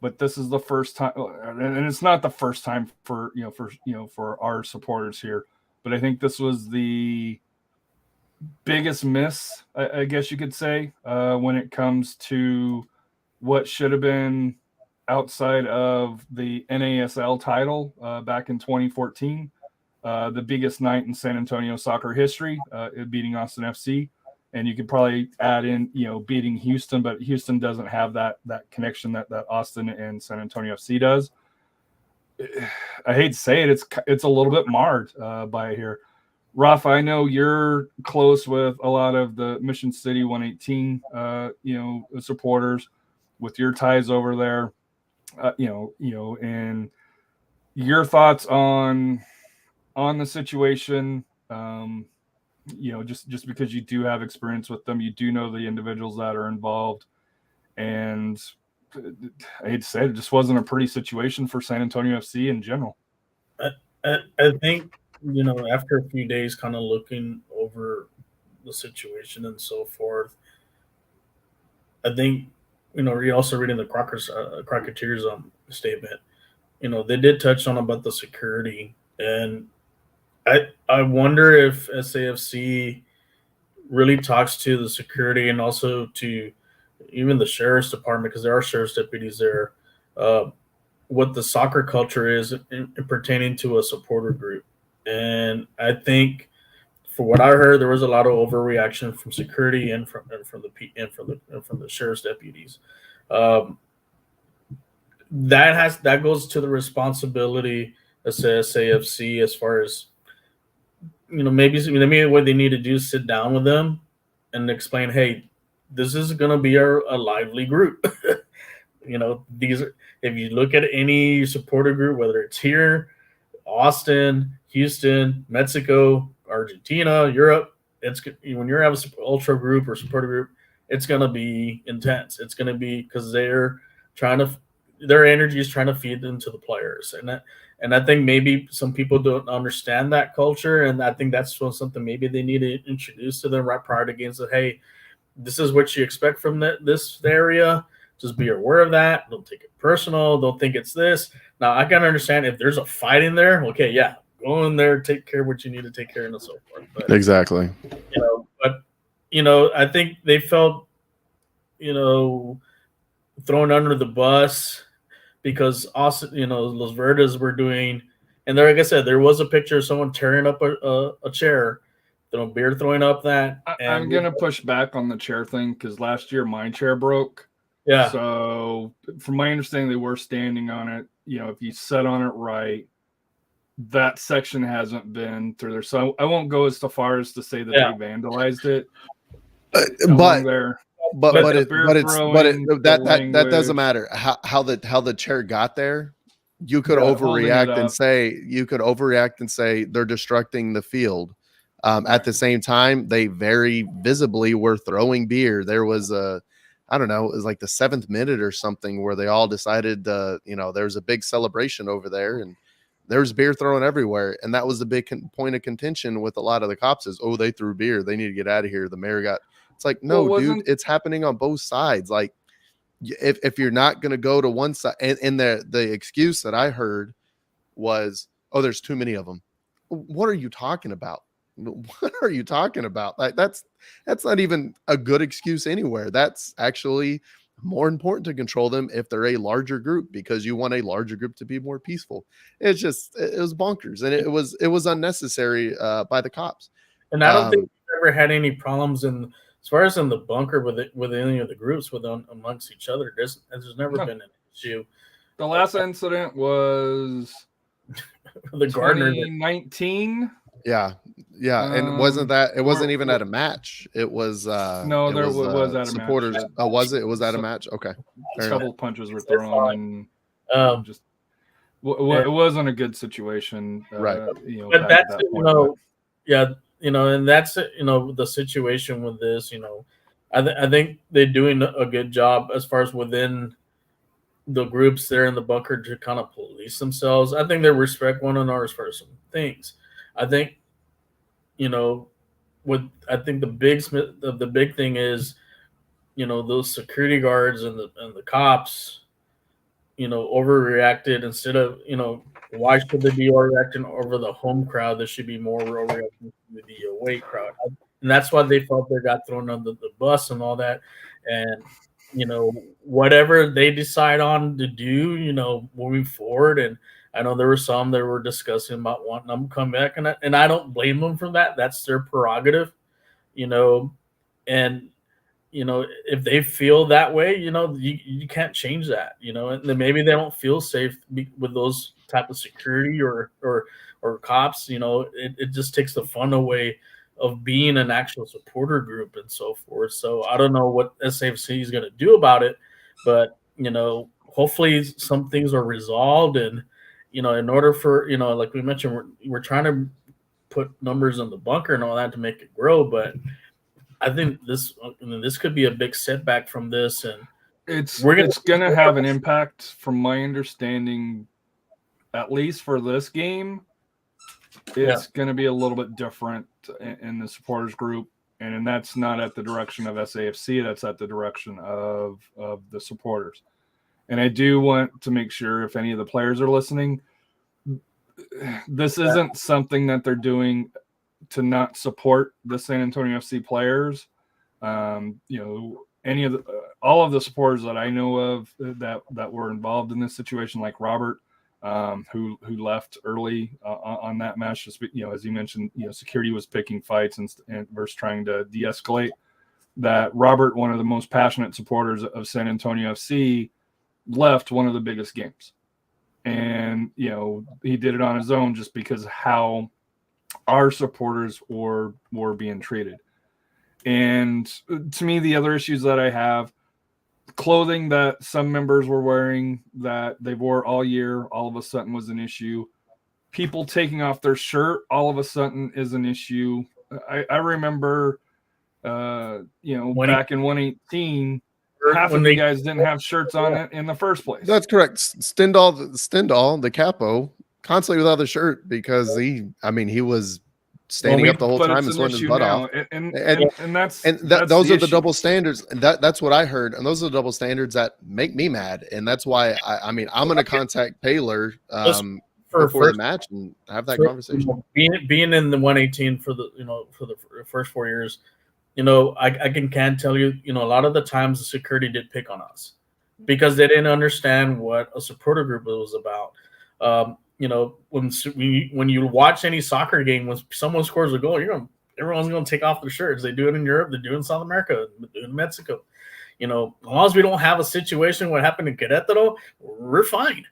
but this is the first time, and it's not the first time for our supporters here, but I think this was the biggest miss, I guess you could say, when it comes to what should have been outside of the NASL title back in 2014, the biggest night in San Antonio soccer history, beating Austin FC. And you could probably add in, beating Houston, but Houston doesn't have that connection that Austin and San Antonio FC does. I hate to say it, it's a little bit marred by here. Rafa, I know you're close with a lot of the Mission City 118, supporters with your ties over there, and your thoughts on the situation. Just because you do have experience with them, you do know the individuals that are involved, and I hate to say it just wasn't a pretty situation for San Antonio FC in general. I think, after a few days kind of looking over the situation and so forth, I think, you're also reading the Crocketeers statement. They did touch on about the security, and I wonder if SAFC really talks to the security and also to even the sheriff's department, because there are sheriff's deputies there, what the soccer culture is in pertaining to a supporter group. And I think, for what I heard, there was a lot of overreaction from security and from the sheriff's deputies. Um, that goes to the responsibility of SAFC, as far as, maybe what they need to do is sit down with them and explain, hey, this is going to be a lively group. These are, if you look at any supporter group, whether it's here, Austin, Houston, Mexico, Argentina, Europe, it's when you're having an ultra group or supporter group, it's going to be intense. It's going to be because their energy is trying to feed into the players, and I think maybe some people don't understand that culture, and I think that's something maybe they need to introduce to them right prior to games. That, hey, this is what you expect from this area. Just be aware of that. Don't take it personal. Don't think it's this. Now, I can understand if there's a fight in there. Okay, yeah, go in there, take care of what you need to take care of, and so forth. But, Exactly. I think they felt, thrown under the bus because also, Los Verdes were doing, and there, like I said, there was a picture of someone tearing up a chair, throwing up that. I'm gonna push back on the chair thing because last year my chair broke. Yeah. So from my understanding, they were standing on it. If you sat on it right, that section hasn't been through there. So I won't go as far as to say that they vandalized it. But there. That doesn't matter how the chair got there. You could overreact and say they're destructing the field. At the same time, they very visibly were throwing beer. There was I don't know, it was like the 7th minute or something where they all decided, there's a big celebration over there and there's beer thrown everywhere. And that was the big point of contention with a lot of the cops is, they threw beer. They need to get out of here. The mayor it's like, no, dude, it's happening on both sides. Like if you're not going to go to one side, and the excuse that I heard was, there's too many of them. What are you talking about? What are you talking about? Like that's not even a good excuse anywhere. That's actually more important to control them if they're a larger group, because you want a larger group to be more peaceful. It was bonkers, and it was unnecessary by the cops. And I don't think we've ever had any problems as far as in the bunker with any of the groups amongst each other. There's never been an issue. The last incident was the Gardner 2019. Yeah. And it wasn't even at a match. It was no, there was at a supporters. match. Oh, was it? It was at a match. Okay. A couple punches were thrown, and it wasn't a good situation. Right. But that's and that's the situation with this. I think they're doing a good job as far as within the groups there in the bunker to kind of police themselves. I think they respect one another as far as some things. I think, I think the big thing is, those security guards and the cops, overreacted instead of, why should they be overreacting over the home crowd? There should be more overreacting with the away crowd. And that's why they felt they got thrown under the bus and all that. And, whatever they decide on to do, moving forward. And I know there were some that were discussing about wanting them to come back, and I don't blame them for that. That's their prerogative, and if they feel that way, you can't change that, and then maybe they don't feel safe with those type of security or cops. It just takes the fun away of being an actual supporter group and so forth. So I don't know what SAFC is going to do about it, but hopefully some things are resolved. And in order for like we mentioned, we're trying to put numbers in the bunker and all that to make it grow, but I think this could be a big setback from this, and it's going to have an impact, from my understanding, at least for this game. It's going to be a little bit different in the supporters group, and that's not at the direction of SAFC. That's at the direction of the supporters. And I do want to make sure, if any of the players are listening, this isn't something that they're doing to not support the San Antonio FC players. Any of all of the supporters that I know of that were involved in this situation, like Robert, who left early on that match. Just as you mentioned, security was picking fights and versus trying to de-escalate. That Robert, one of the most passionate supporters of San Antonio FC, left one of the biggest games, and he did it on his own just because how our supporters were being treated. And to me, the other issues that I have, clothing that some members were wearing that they wore all year, all of a sudden was an issue. People taking off their shirt all of a sudden is an issue. I remember, back in 118, half of the guys didn't have shirts on it in the first place. That's correct. Stendhal, the capo, constantly without a shirt because he was standing up the whole time and sweating his butt off. And those are the double standards. And that's what I heard. And those are the double standards that make me mad. And that's why I'm going to contact Paylor before the match and have that conversation. Being in the 118 for the first 4 years, I can tell you, a lot of the times the security did pick on us because they didn't understand what a supporter group was about. When you watch any soccer game, when someone scores a goal, everyone's going to take off their shirts. They do it in Europe, they do it in South America, they do it in Mexico. As long as we don't have a situation what happened in Querétaro, we're fine.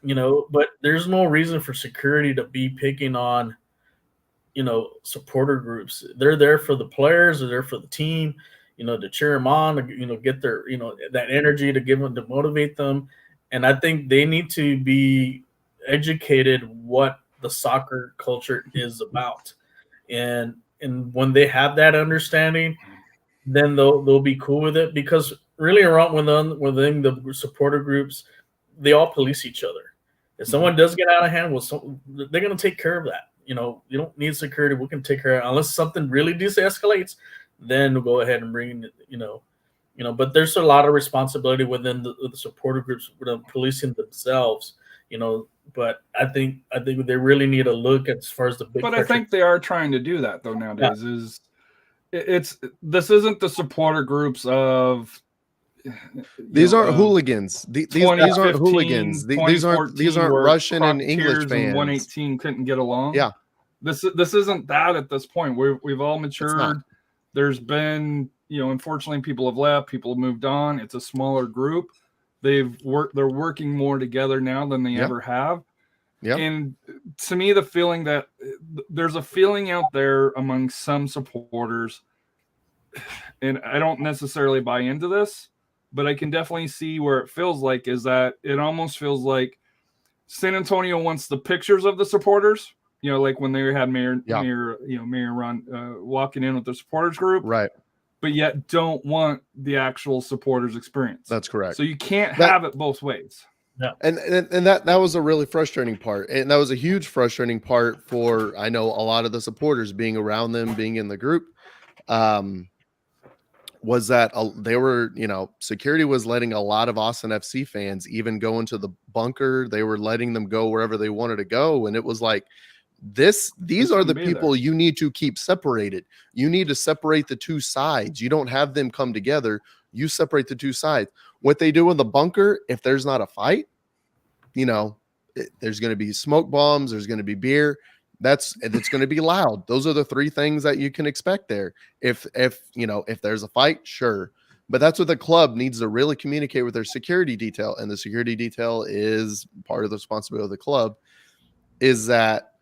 But there's no reason for security to be picking on supporter groups. They're there for the players, they're there for the team, to cheer them on, to get their, that energy to give them, to motivate them. And I think they need to be educated what the soccer culture is about. And when they have that understanding, then they'll be cool with it, because really around within the supporter groups, they all police each other. If someone does get out of hand, they're going to take care of that. You don't need security. We can take care of it. Unless something really de-escalates, then we'll go ahead and bring it, but there's a lot of responsibility within the supporter groups policing themselves, but I think they really need to look as far as the big picture. I think they are trying to do that though nowadays. Yeah. This isn't the supporter groups of these aren't hooligans. These aren't hooligans. These aren't Russian and English fans. 118 couldn't get along. Yeah, this isn't that at this point. We've all matured. There's been unfortunately people have left, people have moved on. It's a smaller group. They're working more together now than they ever have. Yeah. And to me, the feeling that there's a feeling out there among some supporters, and I don't necessarily buy into this, but I can definitely see where it feels like is that it almost feels like San Antonio wants the pictures of the supporters, like when they had Mayor Ron walking in with the supporters group. Right. But yet don't want the actual supporters experience. That's correct. So you can't have it both ways. Yeah. And that was a really frustrating part. And that was a huge frustrating part for, I know, a lot of the supporters being around them, being in the group. Was that they were, security was letting a lot of Austin FC fans even go into the bunker. They were letting them go wherever they wanted to go. And it was like, these are the people you need to keep separated. You need to separate the two sides. You don't have them come together. You separate the two sides. What they do in the bunker, if there's not a fight, there's going to be smoke bombs. There's going to be beer. It's going to be loud. Those are the three things that you can expect there. If there's a fight, sure. But that's what the club needs to really communicate with their security detail. And the security detail is part of the responsibility of the club, is that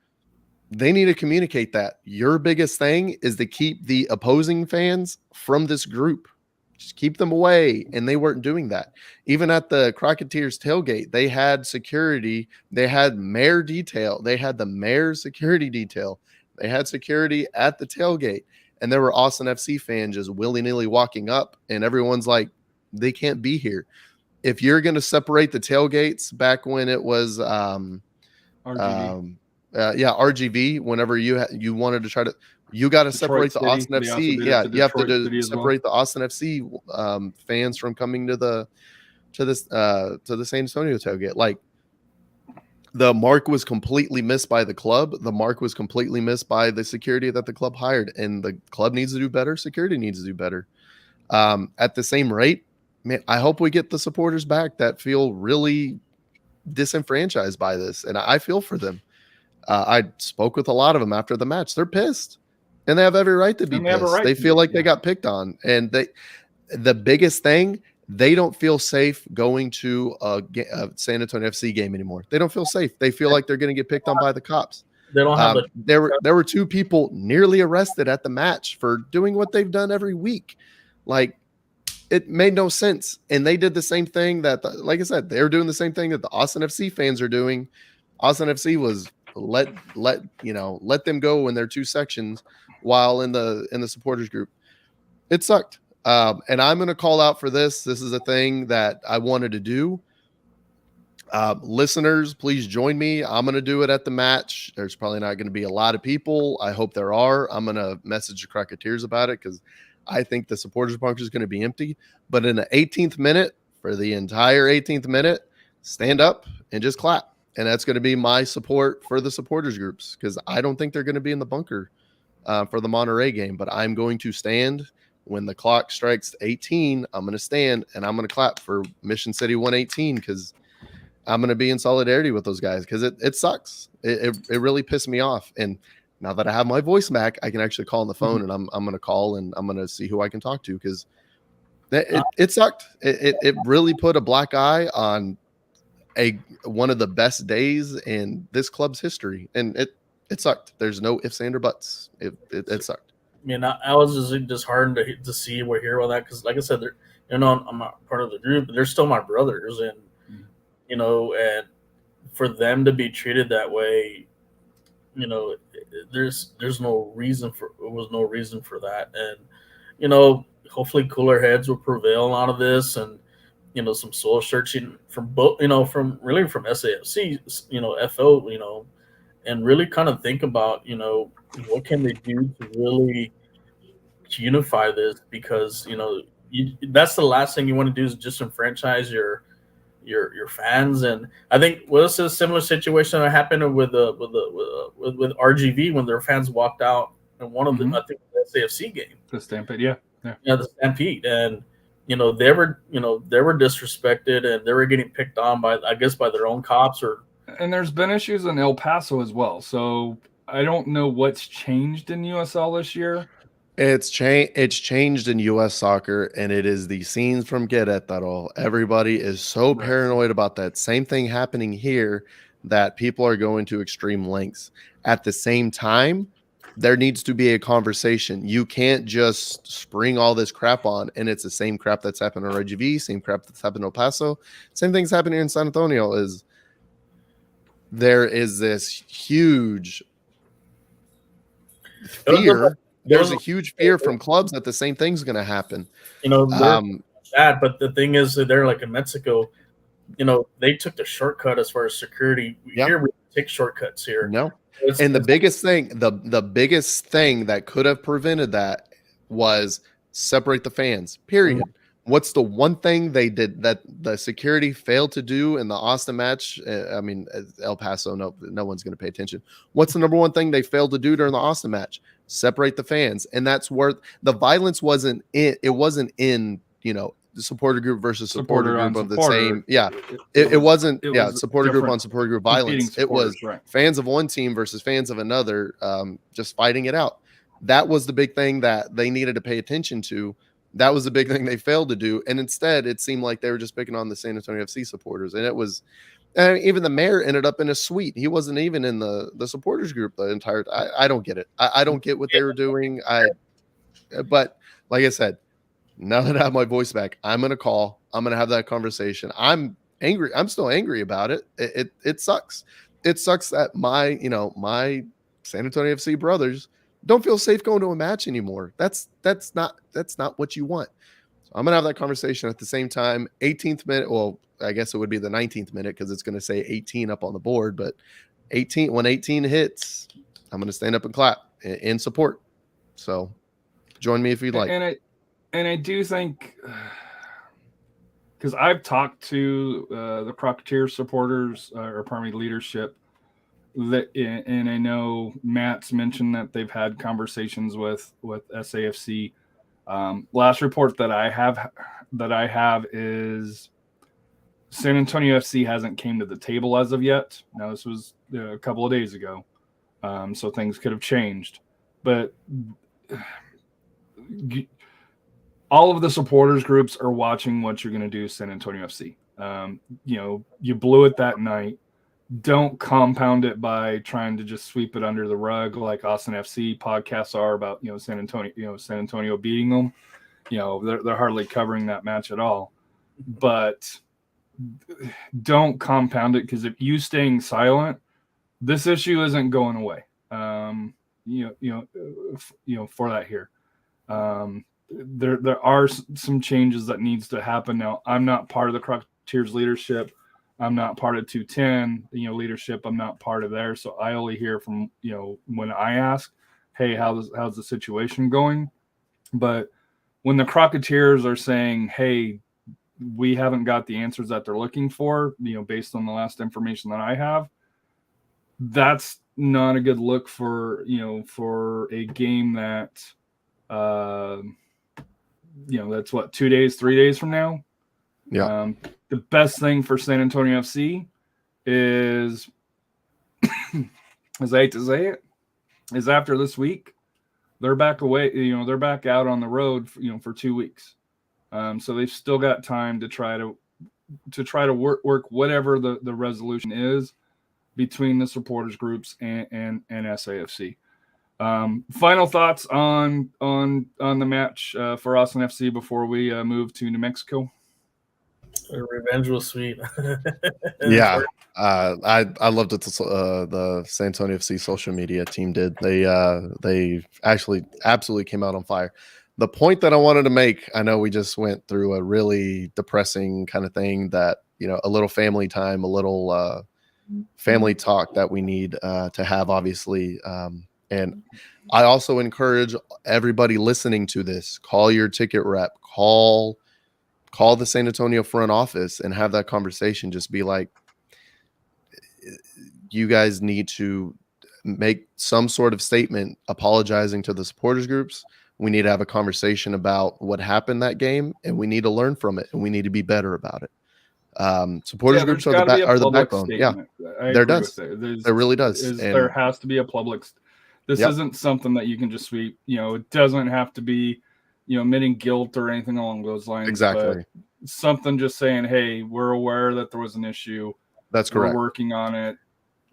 they need to communicate that your biggest thing is to keep the opposing fans from this group. Just keep them away. And they weren't doing that. Even at the Crocketeers tailgate, they had security. They had mayor detail. They had the mayor's security detail. They had security at the tailgate. And there were Austin FC fans just willy-nilly walking up. And everyone's like, they can't be here. If you're going to separate the tailgates back when it was RGV, whenever you wanted to try to, you got to separate the Austin FC. Yeah, you have to separate the Austin FC fans from coming to the San Antonio tailgate. Like, The mark was completely missed by the club. The mark was completely missed by the security that the club hired, and the club needs to do better. Security needs to do better. At the same rate, man, I hope we get the supporters back that feel really disenfranchised by this, and I feel for them. I spoke with a lot of them after the match. They're pissed, and they have every right to be pissed. They feel like they got picked on, and the biggest thing, they don't feel safe going to a San Antonio FC game anymore. They don't feel safe. They feel like they're going to get picked on by the cops. They don't have there were 2 people nearly arrested at the match for doing what they've done every week. Like, it made no sense. And they did the same thing that, like I said, they're doing the same thing that the Austin FC fans are doing. Austin FC was let them go in their 2 sections while in the supporters group. It sucked. And I'm going to call out for this. This is a thing that I wanted to do. Listeners, please join me. I'm going to do it at the match. There's probably not going to be a lot of people. I hope there are. I'm going to message the Crocketeers about it because I think the supporters bunker is going to be empty. But in the 18th minute, for the entire 18th minute, stand up and just clap. And that's going to be my support for the supporters groups, because I don't think they're going to be in the bunker for the Monterey game. But I'm going to stand when the clock strikes 18. I'm going to stand and I'm going to clap for Mission City 118, because I'm going to be in solidarity with those guys, because it sucks. It really pissed me off. And now that I have my voice back, I can actually call on the phone, and I'm going to call and I'm going to see who I can talk to, because it sucked. It really put a black eye on one of the best days in this club's history, and it sucked. There's no ifs, and or buts. It sucked. I mean, I was just disheartened to see or hear all that, because, like I said, I'm not part of the group, but they're still my brothers, and and for them to be treated that way, there's no reason for that, and hopefully cooler heads will prevail out of this, and some soul searching from both, from SAFC, FO, and really kind of think about, what can they do to really unify this, because, that's the last thing you want to do is just enfranchise your fans. And I think this is a similar situation that happened with RGV when their fans walked out in one of the, I think, the SAFC game. The Stampede, yeah, the Stampede, and they were disrespected, and they were getting picked on by their own cops. And there's been issues in El Paso as well. So I don't know what's changed in USL this year. It's changed in U.S. soccer, and it is the scenes from Querétaro. Everybody is so paranoid about that same thing happening here that people are going to extreme lengths. At the same time, there needs to be a conversation. You can't just spring all this crap on, and it's the same crap that's happened on RGV, same crap that's happened in El Paso. Same thing's happening in San Antonio. There is this huge fear. There's a huge fear from clubs that the same thing's going to happen. Bad, but the thing is that they're like in Mexico, they took the shortcut as far as security. Yep. Here we take shortcuts here. No. And the biggest thing that could have prevented that was separate the fans, period. Mm-hmm. What's the one thing they did that the security failed to do in the Austin match? I mean, El Paso, no one's going to pay attention. What's the number one thing they failed to do during the Austin match? Separate the fans. And that's where the violence wasn't in. It wasn't in, the supporter group versus supporter group of the same. Yeah. It wasn't, supporter group on supporter group violence. It was fans of one team versus fans of another, just fighting it out. That was the big thing that they needed to pay attention to. That was the big thing they failed to do. And instead, it seemed like they were just picking on the San Antonio FC supporters. And it was, even the mayor ended up in a suite. He wasn't even in the supporters group the entire time. I don't get it. I don't get what they were doing. But like I said, now that I have my voice back, I'm going to call. I'm going to have that conversation. I'm angry. I'm still angry about it. It sucks. It sucks that my San Antonio FC brothers don't feel safe going to a match anymore. That's not what you want. So I'm gonna have that conversation at the same time. 18th minute. Well, I guess it would be the 19th minute because it's gonna say 18 up on the board. But when 18 hits, I'm gonna stand up and clap in support. So join me if you'd like. And I do think because I've talked to the Crocketeer supporters or pardon me, leadership. And I know Matt's mentioned that they've had conversations with SAFC. Last report that I have is San Antonio FC hasn't came to the table as of yet. Now this was a couple of days ago, so things could have changed. But all of the supporters groups are watching what you're going to do, San Antonio FC. You blew it that night. Don't compound it by trying to just sweep it under the rug like Austin FC podcasts are about, San Antonio beating them. They're hardly covering that match at all. But don't compound it, because if you staying silent, this issue isn't going away. For that here. There are some changes that needs to happen. Now, I'm not part of the Crocketeers leadership. I'm not part of 210, leadership. I'm not part of there. So I only hear from, when I ask, hey, how's the situation going? But when the Crocketeers are saying, hey, we haven't got the answers that they're looking for, based on the last information that I have, that's not a good look for a game that, that's what, 2 days, 3 days from now. Yeah. The best thing for San Antonio FC is, as I hate to say it, is after this week, they're back away. They're back out on the road, for 2 weeks. So they've still got time to try to work whatever the resolution is between the supporters groups and SAFC. Final thoughts on the match for Austin FC before we move to New Mexico. Revenge was sweet. Yeah, I loved it. The San Antonio FC social media team did. They actually absolutely came out on fire. The point that I wanted to make, I know we just went through a really depressing kind of thing that, a little family time, a little family talk that we need to have, obviously. And I also encourage everybody listening to this, call your ticket rep, call the San Antonio front office and have that conversation. Just be like, you guys need to make some sort of statement apologizing to the supporters groups. We need to have a conversation about what happened that game, and we need to learn from it, and we need to be better about it. Supporters groups are the backbone. Statement. Yeah, there does. There really does. There has to be a public. This isn't something that you can just sweep. It doesn't have to be, admitting guilt or anything along those lines. Exactly. But something just saying, hey, we're aware that there was an issue. That's correct. We're working on it.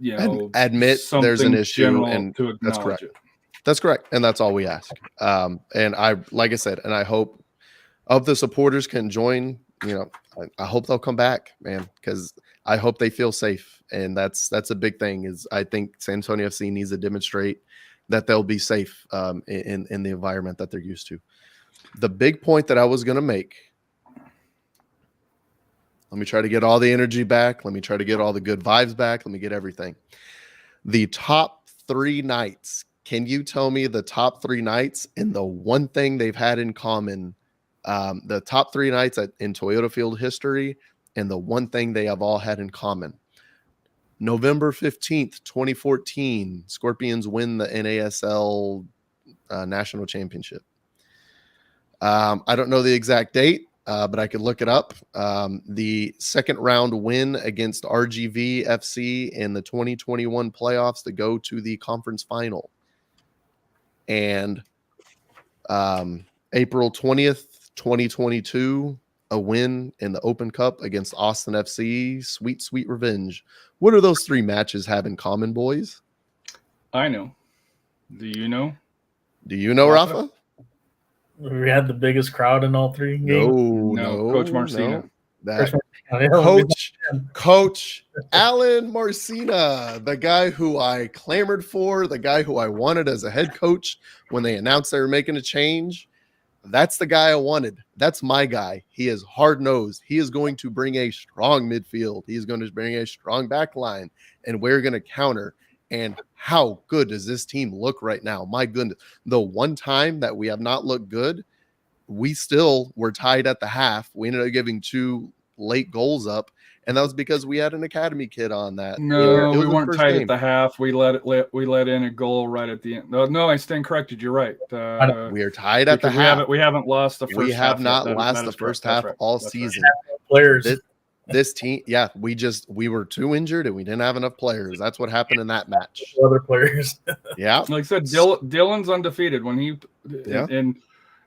And admit there's an issue, and to that's correct. it. That's correct, and that's all we ask. And I, like I said, and I hope of the supporters can join. I hope they'll come back, man, because I hope they feel safe, and that's a big thing. Is I think San Antonio FC needs to demonstrate that they'll be safe in the environment that they're used to. The big point that I was going to make. Let me try to get all the energy back. Let me try to get all the good vibes back. Let me get everything. The top 3 nights. Can you tell me the top 3 nights and the one thing they've had in common? The top 3 nights in Toyota Field history and the one thing they have all had in common. November 15th, 2014, Scorpions win the NASL National Championship. I don't know the exact date, but I could look it up. The second round win against RGV FC in the 2021 playoffs to go to the conference final. And April 20th, 2022, a win in the Open Cup against Austin FC. Sweet, sweet revenge. What do those 3 matches have in common, boys? I know. Do you know? Do you know, Rafa? We had the biggest crowd in all 3 games. No, Coach Marcina. No. Coach Alan Marcina, the guy who I clamored for, the guy who I wanted as a head coach when they announced they were making a change. That's the guy I wanted. That's my guy. He is hard-nosed. He is going to bring a strong midfield. He is going to bring a strong back line, and we're going to counter. And how good does this team look right now? My goodness. The one time that we have not looked good, we still were tied at the half. We ended up giving 2 late goals up, and that was because we had an academy kid on that. No, It was we his weren't first tied game. at the half. We let in a goal right at the end. No, I stand corrected. You're right. We are tied at the because half. we haven't lost the first. We have half not yet. lost That the is first correct. half That's right. all That's season. Players. This team, yeah, we were too injured and we didn't have enough players. That's what happened in that match. Other players. Yeah, Like I said, Dylan's undefeated when he. Yeah. And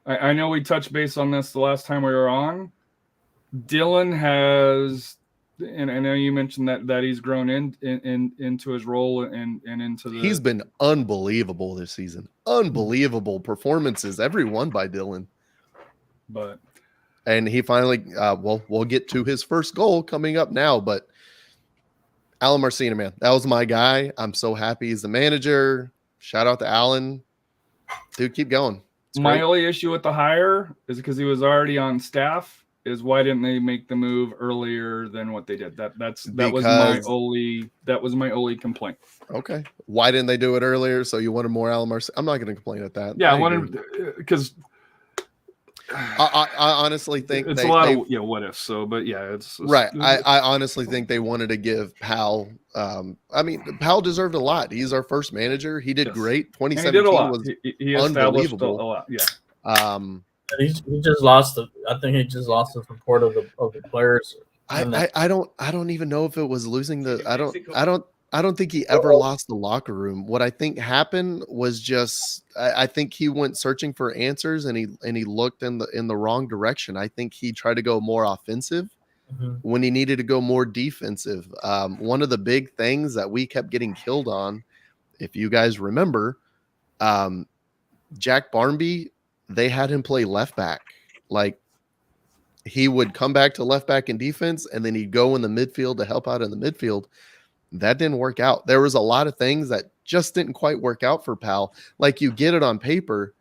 I know we touched base on this the last time we were on. Dylan has, and I know you mentioned that he's grown into his role and into the. He's been unbelievable this season. Unbelievable performances, every one by Dylan. But and he finally, we'll get to his first goal coming up now. But Alan Marcina, man, that was my guy. I'm so happy he's the manager. Shout out to Alan, dude. Keep going. It's my great. only issue with the hire is because he was already on staff. Is why didn't they make the move earlier than what they did? That was my only complaint. Okay, why didn't they do it earlier? So you wanted more Alan Marcina? I'm not going to complain at that. Yeah, I wanted because I honestly think it's a lot of what ifs. So, but yeah, it's right. I honestly think they wanted to give Pal. I mean, Pal deserved a lot. He's our first manager. He did great. 2017 was he established unbelievable. a lot. Yeah. He just lost I think he just lost the support of the players. I don't even know if it was losing the. I don't think he ever lost the locker room. What I think happened was just I think he went searching for answers and he looked in the wrong direction. I think he tried to go more offensive when he needed to go more defensive. One of the big things that we kept getting killed on, if you guys remember, Jack Barnby, they had him play left back. Like he would come back to left back in defense and then he'd go in the midfield to help out in the midfield. That didn't work out. There was a lot of things that just didn't quite work out for Pal. Like you get it on paper,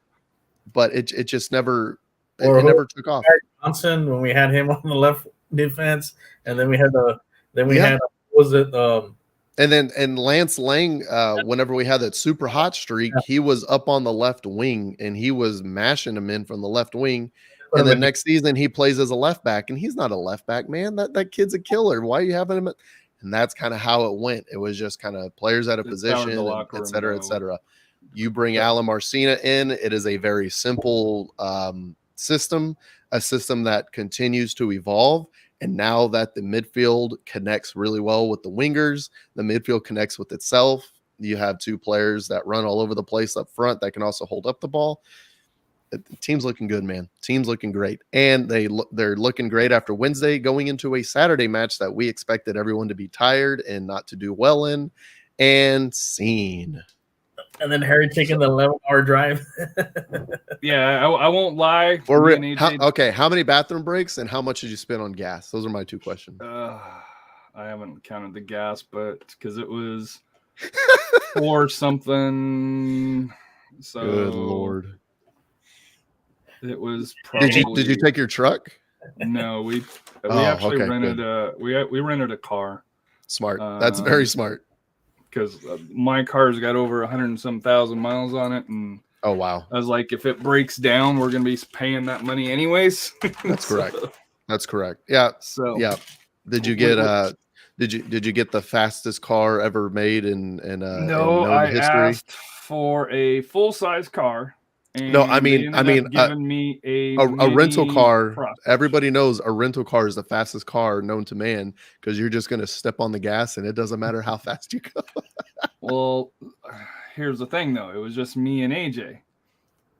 but it just never never took off. Johnson, when we had him on the left defense, and then we had had was it and Lance Lang, whenever we had that super hot streak, he was up on the left wing and he was mashing them in from the left wing. And then next season he plays as a left back, and he's not a left back, man. That kid's a killer. Why are you having him? And that's kind of how it went. It was just kind of players out of position, et cetera, et cetera. You bring Alan Marcina in. It is a very simple system, a system that continues to evolve. And now that the midfield connects really well with the wingers, the midfield connects with itself. You have two players that run all over the place up front that can also hold up the ball. The team's looking good, man. Team's looking great. And they're looking great after Wednesday, going into a Saturday match that we expected everyone to be tired and not to do well in. And scene. And then Harry taking the 11-hour drive. Yeah, I won't lie. How many bathroom breaks and how much did you spend on gas? Those are my two questions. I haven't counted the gas, but because it was or something. So good Lord. It was probably. Did you take your truck? No, we actually rented we rented a car. Smart. That's very smart. Because my car's got over 100 and some thousand miles on it, and oh wow, I was like, if it breaks down, we're gonna be paying that money anyways. That's correct. That's correct. Yeah. So yeah. Did you get did you get the fastest car ever made in no? I history? Asked for a full size car. No, I mean, giving me a rental car. Process. Everybody knows a rental car is the fastest car known to man because you're just going to step on the gas and it doesn't matter how fast you go. Well, here's the thing, though. It was just me and AJ.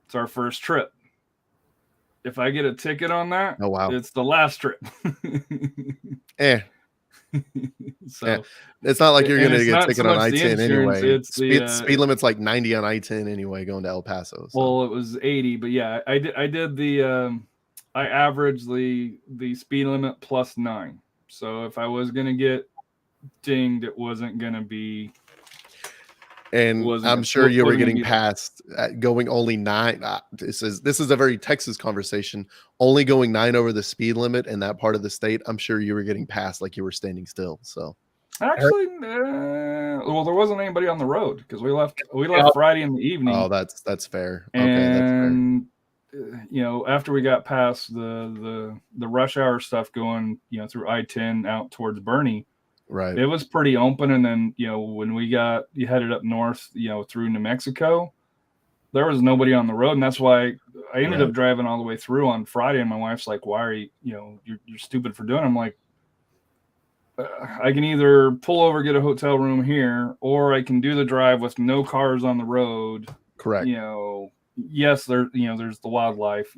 It's our first trip. If I get a ticket on that, oh wow, it's the last trip. So it's not like you're going to get a ticket on I-10 anyway. Speed limit's like 90 on I-10 anyway, going to El Paso. So. Well, it was 80, but yeah, I did the I averaged the speed limit plus 9. So if I was going to get dinged, it wasn't going to be. And I'm sure you were getting past going only 9. This is a very Texas conversation. Only going 9 over the speed limit in that part of the state. I'm sure you were getting past like you were standing still. So actually, well, there wasn't anybody on the road because we left Friday in the evening. Oh, that's fair. Okay, that's fair. after we got past the rush hour stuff going, through I-10 out towards Bernie, Right. it was pretty open. And then, when you headed up north, through New Mexico, there was nobody on the road. And that's why I ended up driving all the way through on Friday. And my wife's like, why are you, you're stupid for doing it. I'm like, I can either pull over, get a hotel room here, or I can do the drive with no cars on the road. Correct. Yes, there's the wildlife,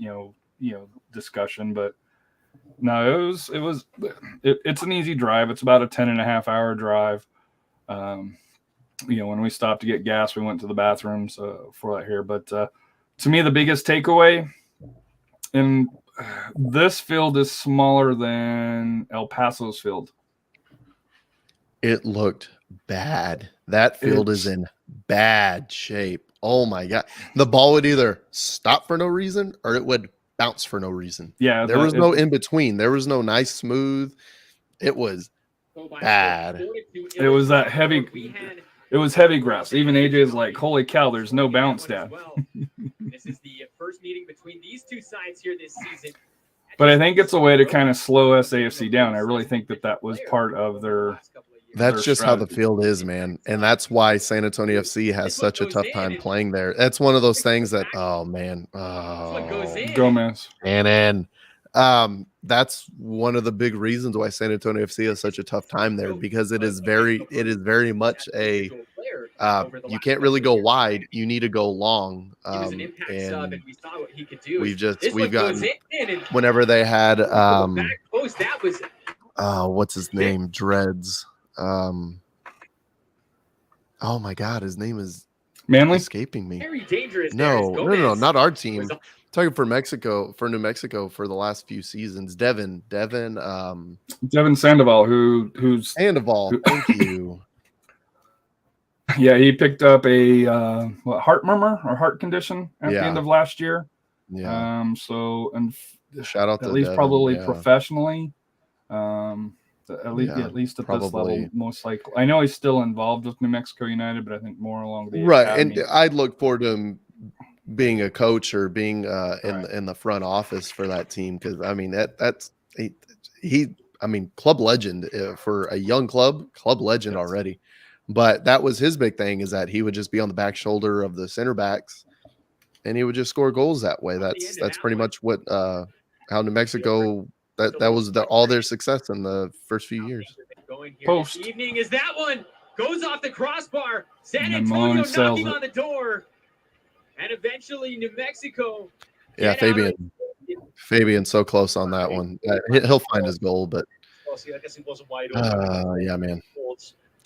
discussion, but no, it's an easy drive. It's about a 10.5 hour drive. When we stopped to get gas, we went to the bathrooms for that here. But to me, the biggest takeaway, and this field is smaller than El Paso's field. It looked bad. That field is in bad shape. Oh my God. The ball would either stop for no reason or it would bounce for no reason. Yeah. There was no in between. There was no nice smooth. It was bad. It was that heavy. It was heavy grass. Even AJ's like, holy cow, there's no bounce down. This is the first meeting between these two sides here this season. But I think it's a way to kind of slow SAFC down. I really think that was part of their. That's just how the field is, man. And that's why San Antonio FC has such a tough time playing there. That's one of those things that, oh, man. Oh, Gomez. And that's one of the big reasons why San Antonio FC has such a tough time there, because it is very much a you can't really go wide. You need to go long. And we've gotten whenever they had what's his name? Dreads. Oh my God, his name is Manly escaping me. Very dangerous. No, not our team. Talking for New Mexico for the last few seasons. Devin Sandoval, who's Sandoval. Thank you. Yeah, he picked up a heart murmur or heart condition at the end of last year. Yeah. So, and shout out at to least Devin, probably professionally. At least at this level, most likely. I know he's still involved with New Mexico United, but I think more along the academy. And I'd look forward to him being a coach or being in the front office for that team, because I mean club legend for a young club legend already. But that was his big thing, is that he would just be on the back shoulder of the center backs, and he would just score goals that way. That's pretty much what how New Mexico. That was all their success in the first few years. Post evening is that one goes off the crossbar. San Antonio knocking on the door, and eventually New Mexico. Yeah, Fabian's so close on that one. He'll find his goal, but yeah, man,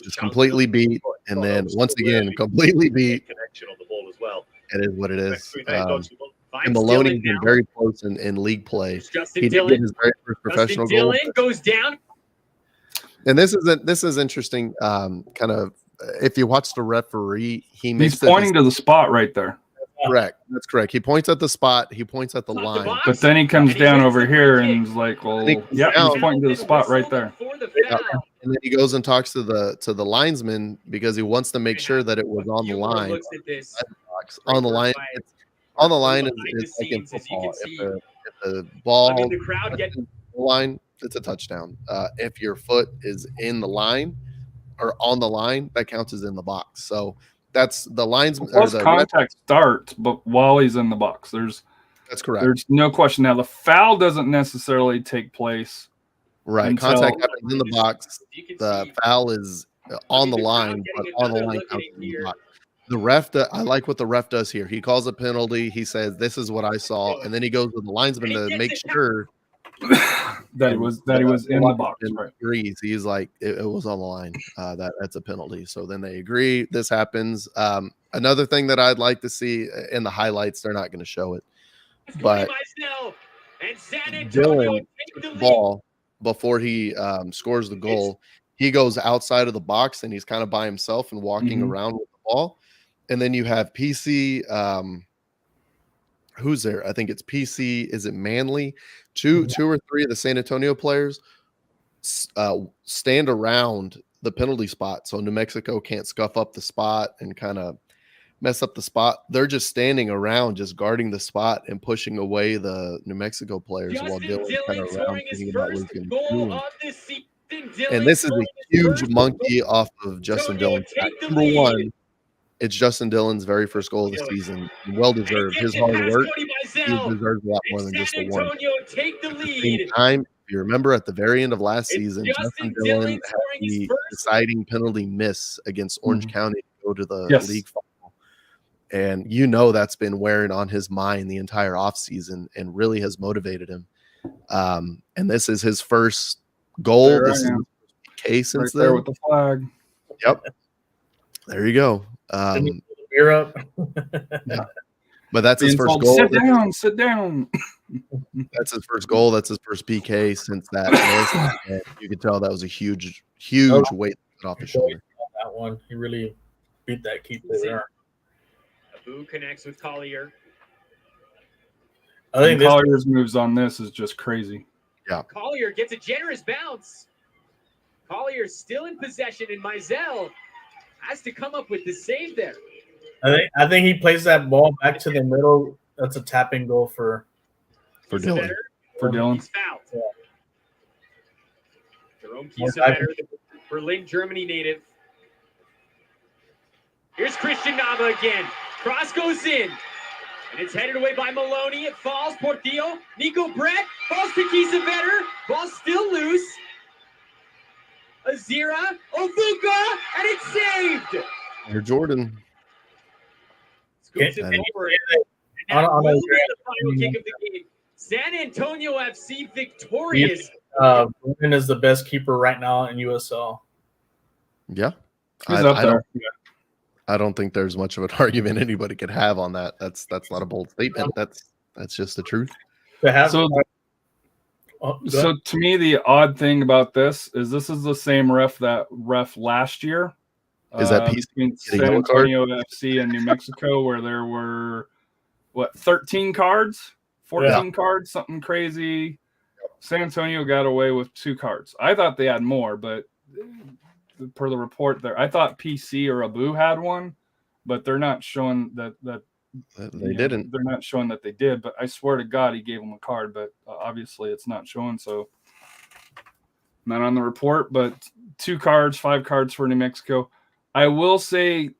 just completely beat, and then once again completely beat. Connection on the ball as well. It is what it is. And Maloney's been very close in league play. He did get his very first professional goal. Goes down. And this is interesting. Kind of, if you watch the referee, he's pointing to the spot right there. Correct. That's correct. He points at the spot. He points at the line. But then he comes down over here and is like, well, yeah, he's pointing to the spot right there. And then he goes and talks to the linesman, because he wants to make sure that it was on the line. On the line. On the line is like in football. If the ball is the line, it's a touchdown. If your foot is in the line or on the line, that counts as in the box. So that's the linesman. Plus contact starts, but while he's in the box, that's correct. There's no question. Now the foul doesn't necessarily take place. Right, contact happens in the box. The foul is on the line, but on the line counts in the box. The ref, I like what the ref does here. He calls a penalty. He says, "This is what I saw," and then he goes with the linesman to make sure that he was in the box. Right. Agrees. He's like, it was on the line. That's a penalty. So then they agree. This happens. Another thing that I'd like to see in the highlights, they're not going to show it, but Dylan ball before he scores the goal, he goes outside of the box and he's kind of by himself and walking around with the ball. And then you have PC. Who's there? I think it's PC. Is it Manly? Two or three of the San Antonio players stand around the penalty spot, so New Mexico can't scuff up the spot and kind of mess up the spot. They're just standing around, just guarding the spot and pushing away the New Mexico players while Justin Dylan kind of Dillon around scoring his thinking about what first he's going to goal do. of this season. And Dillon this is a scoring his huge first monkey off of Justin Antonio, Dillon's back. take the Number lead. one, it's Justin Dillon's very first goal of the season. Well And deserved. he His gets it hard past work, Cody he Mizell. deserves a lot more And than just San the one. Antonio take the At the same lead. time, if you remember at the very end of last It's season, Justin Justin Dillon Dillon had scoring his the first. deciding penalty miss against Orange County to go to the Yes. league final. And that's been wearing on his mind the entire offseason and really has motivated him. And this is his first goal. There I This is am. his case Right since there then. with the flag. Yep. There you go. You're up. Yeah. But that's his Being first told, goal. Sit down, sit down. That's his first goal. That's his first PK since that miss. And you could tell that was a huge weight off his shoulder. That one, he really beat that keeper there. Abu connects with Collier. I think this Collier's moves on this is just crazy. Collier gets a generous bounce. Collier still in possession, and Mizell has to come up with the save there. I think he plays that ball back to the middle. That's a tapping goal for Dylan. For Dylan. He's fouled. Yeah. Jerome Kiesewetter, the Berlin, Germany native. Here's Christian Nava again. Cross goes in. And it's headed away by Maloney. It falls. Portillo. Nico Brett. Falls to Kiesewetter. Ball still loose. Azira. Ovuka. And it's saved. You're Jordan. Scoops it Okay. forward. I And that don't will know. be the final kick of the game. San Antonio FC victorious. Brandon is the best keeper right now in USL. Yeah. He's up there. I don't think there's much of an argument anybody could have on that. That's not a bold statement. That's just the truth. To have So to me, the odd thing about this is the same ref last year. Is that piece between get a San yellow card? Antonio FC and New Mexico, where there were 13 cards, 14 cards, something crazy. San Antonio got away with 2 cards. I thought they had more, but per the report there, I thought PC or Abu had one, but they're not showing that they didn't. They're not showing that they did, but I swear to God he gave them a card, but obviously it's not showing, so not on the report. But 2 cards, 5 cards for New Mexico. I will say,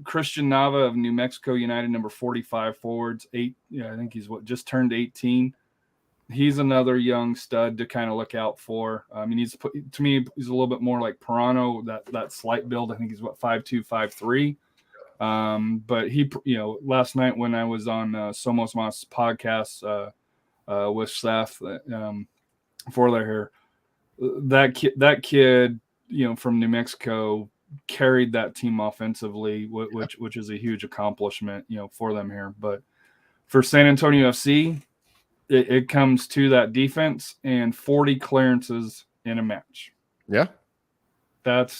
Christian Nava of New Mexico United, number 45 forwards, I think he's just turned 18. He's another young stud to kind of look out for. I mean, to me, he's a little bit more like Pirano, that slight build. I think he's 5'2", 5'3". But he, last night when I was on Somos Mas podcast with Seth before they're here, that kid, from New Mexico carried that team offensively, which is a huge accomplishment, for them here. But for San Antonio FC, it comes to that defense and 40 clearances in a match. Yeah. That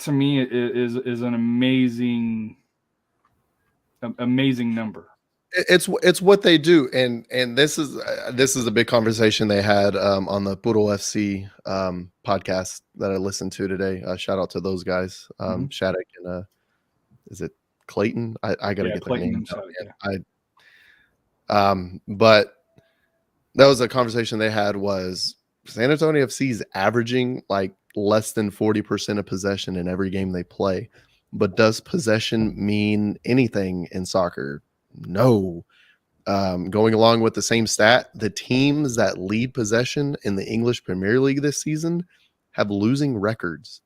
to me is an amazing number. It's what they do, and this is a big conversation they had on the Puro FC podcast that I listened to today. Shout out to those guys, Shattuck and is it Clayton? I gotta get their name. But that was a conversation they had. Was San Antonio FC is averaging like less than 40% of possession in every game they play, but does possession mean anything in soccer? No. Going along with the same stat, the teams that lead possession in the English Premier League this season have losing records.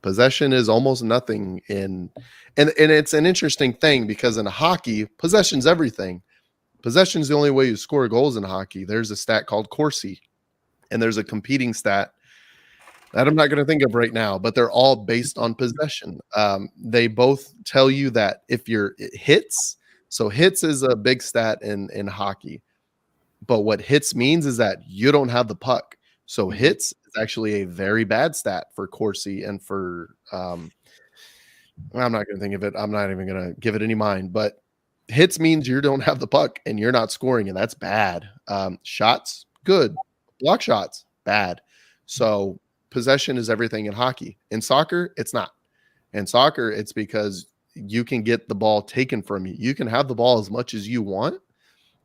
Possession is almost nothing and it's an interesting thing because in hockey, possession's everything. Possession's the only way you score goals in hockey. There's a stat called Corsi, and there's a competing stat that I'm not going to think of right now, but they're all based on possession. They both tell you that if you're hits, so hits is a big stat in hockey, but what hits means is that you don't have the puck. So hits is actually a very bad stat for Corsi and for I'm not going to think of it. I'm not even going to give it any mind, but hits means you don't have the puck and you're not scoring, and that's bad. Shots, good. Block shots, bad. So possession is everything in hockey. In soccer, it's not. In soccer, it's because you can get the ball taken from you. You can have the ball as much as you want,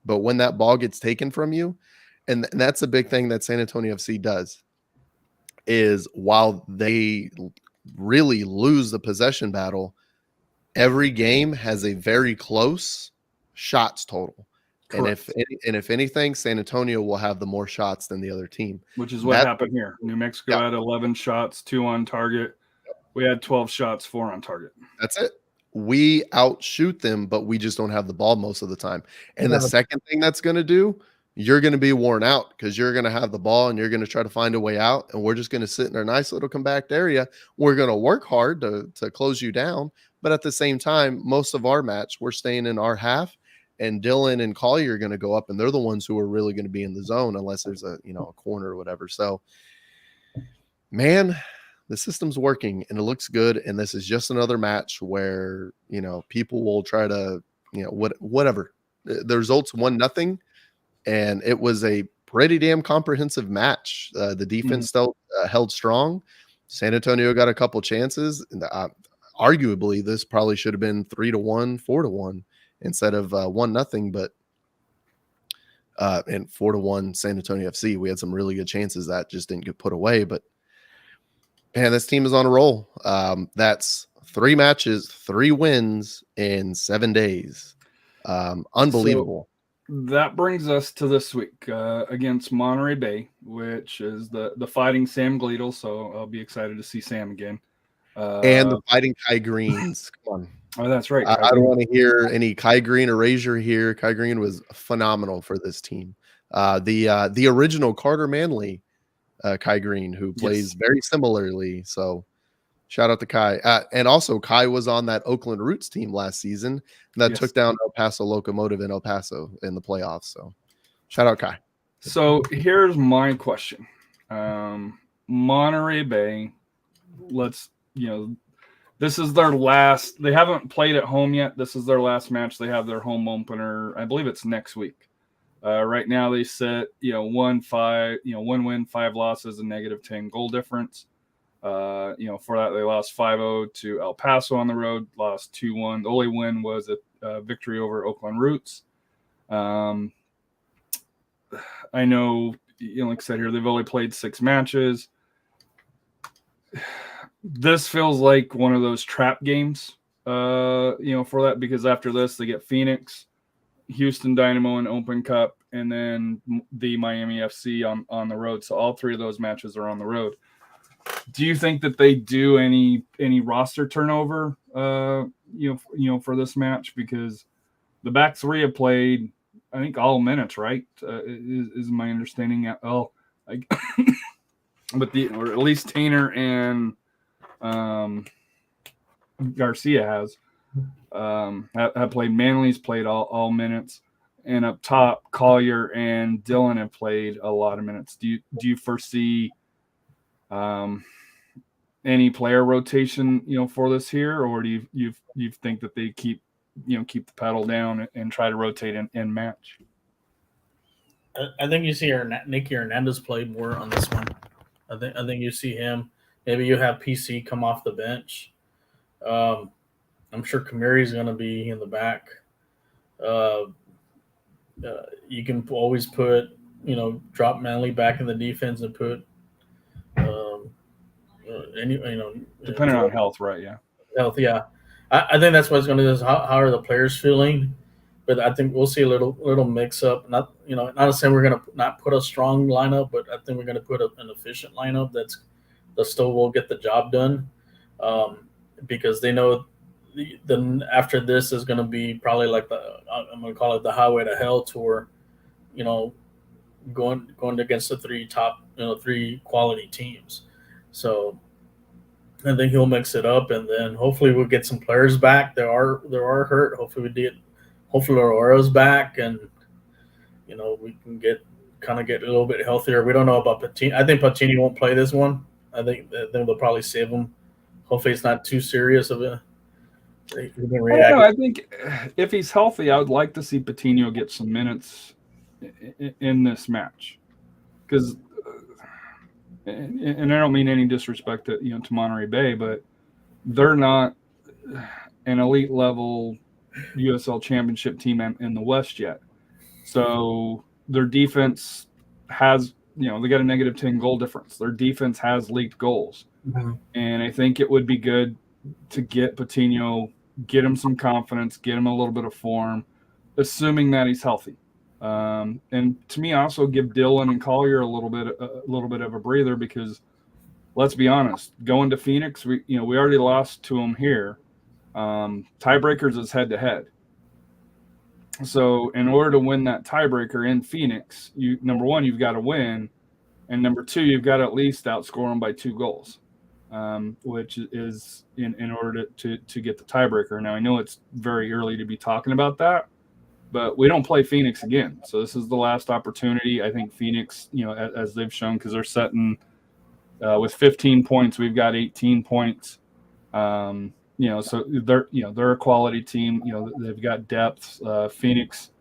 but when that ball gets taken from you, and that's a big thing that San Antonio FC does, is while they really lose the possession battle, every game has a very close shots total. Correct. And if anything, San Antonio will have the more shots than the other team. Which is what happened here. New Mexico had 11 shots, 2 on target. We had 12 shots, 4 on target. That's it. We outshoot them, but we just don't have the ball most of the time. And the second thing that's going to do, you're going to be worn out because you're going to have the ball and you're going to try to find a way out. And we're just going to sit in our nice little compact area. We're going to work hard to close you down. But at the same time, most of our match, we're staying in our half. And Dylan and Collier are going to go up, and they're the ones who are really going to be in the zone unless there's a corner or whatever. So, man, the system's working and it looks good. And this is just another match where, people will try to, whatever. The results 1-0, and it was a pretty damn comprehensive match. The defense still held strong. San Antonio got a couple chances. And arguably, this probably should have been 3-1, 4-1 instead of 1-0. But and 4-1 San Antonio FC, we had some really good chances that just didn't get put away. But man, this team is on a roll. That's 3 matches, 3 wins in 7 days. Unbelievable. So that brings us to this week against Monterey Bay, which is the Fighting Sam Gleadle. So I'll be excited to see Sam again. And the Fighting Kai Greens. Come on. Oh, that's right. I don't want to hear any Kai Green erasure here. Kai Green was phenomenal for this team. The original Carter Manley Kai Green, who plays very similarly. So shout out to Kai. And also Kai was on that Oakland Roots team last season that took down El Paso Locomotive in El Paso in the playoffs. So shout out Kai. So here's my question. Monterey Bay, this is their last. They haven't played at home yet. This is their last match. They have their home opener. I believe it's next week. Right now they sit, 1-5, 1 win, 5 losses, and -10 goal difference. For that they lost 5-0 to El Paso on the road, lost 2-1. The only win was a victory over Oakland Roots. I know, like I said here, they've only played 6 matches. This feels like one of those trap games, for that, because after this they get Phoenix, Houston Dynamo in Open Cup, and then the Miami FC on the road. So all 3 of those matches are on the road. Do you think that they do any roster turnover, for this match? Because the back 3 have played, I think, all minutes, right? Is my understanding. Or at least Tainer and Garcia have played. Manley's played all minutes, and up top, Collier and Dylan have played a lot of minutes. Do you foresee any player rotation, for this here, or do you think that they keep the pedal down and try to rotate and match? I think you see Nikki Hernandez play more on this one. I think you see him. Maybe you have PC come off the bench. I'm sure Kamiri's going to be in the back. You can always put, drop Manley back in the defense and put depending on health, right? Yeah, health. Yeah, I think that's what's going to do. Is how are the players feeling? But I think we'll see a little mix up. Not saying we're going to not put a strong lineup, but I think we're going to put an efficient lineup that still will get the job done, because they know then after this is going to be probably like I'm going to call it the Highway to Hell tour, going against the 3 top 3 quality teams. So I think he'll mix it up, and then hopefully we'll get some players back. There are hurt. Hopefully Aurora's back, and we can get a little bit healthier. We don't know about Patini. I think Patini won't play this one. I think they'll probably save him. Hopefully it's not too serious of a. I think if he's healthy, I would like to see Patino get some minutes in this match, because, and I don't mean any disrespect to Monterey Bay, but they're not an elite level USL Championship team in the West yet. So their defense has, they got a negative 10 goal difference. Their defense has leaked goals. Mm-hmm. And I think it would be good to get Patino, get him some confidence, get him a little bit of form, assuming that he's healthy. And to me, also give Dillon and Collier a little bit of a breather, because let's be honest, going to Phoenix, we already lost to them here. Tiebreakers is head to head. So in order to win that tiebreaker in Phoenix, number one, you've got to win, and number two, you've got to at least outscore them by 2 goals, which is in order to get the tiebreaker. Now I know it's very early to be talking about that, but we don't play Phoenix again, so this is the last opportunity. I think Phoenix, as they've shown, because they're setting with 15 points, we've got 18 points. So they're a quality team. They've got depth. Phoenix,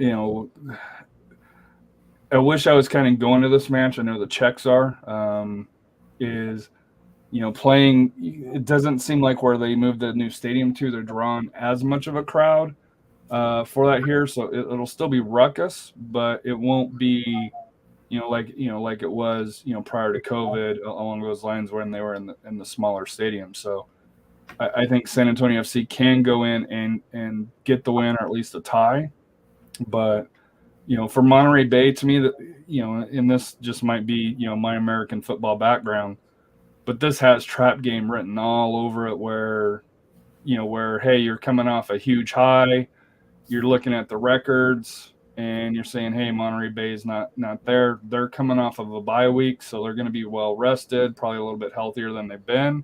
I wish I was kind of going to this match. I know the Czechs are. Playing. It doesn't seem like where they moved the new stadium to, they're drawing as much of a crowd for that here. So it'll still be ruckus, but it won't be, like it was, prior to COVID, along those lines when they were in the smaller stadium. So I think San Antonio FC can go in and get the win, or at least a tie. But, for Monterey Bay, to me, that, and this just might be, my American football background, but this has trap game written all over it, where, hey, you're coming off a huge high, you're looking at the records, and you're saying, hey, Monterey Bay is not there. They're coming off of a bye week, so they're going to be well rested, probably a little bit healthier than they've been.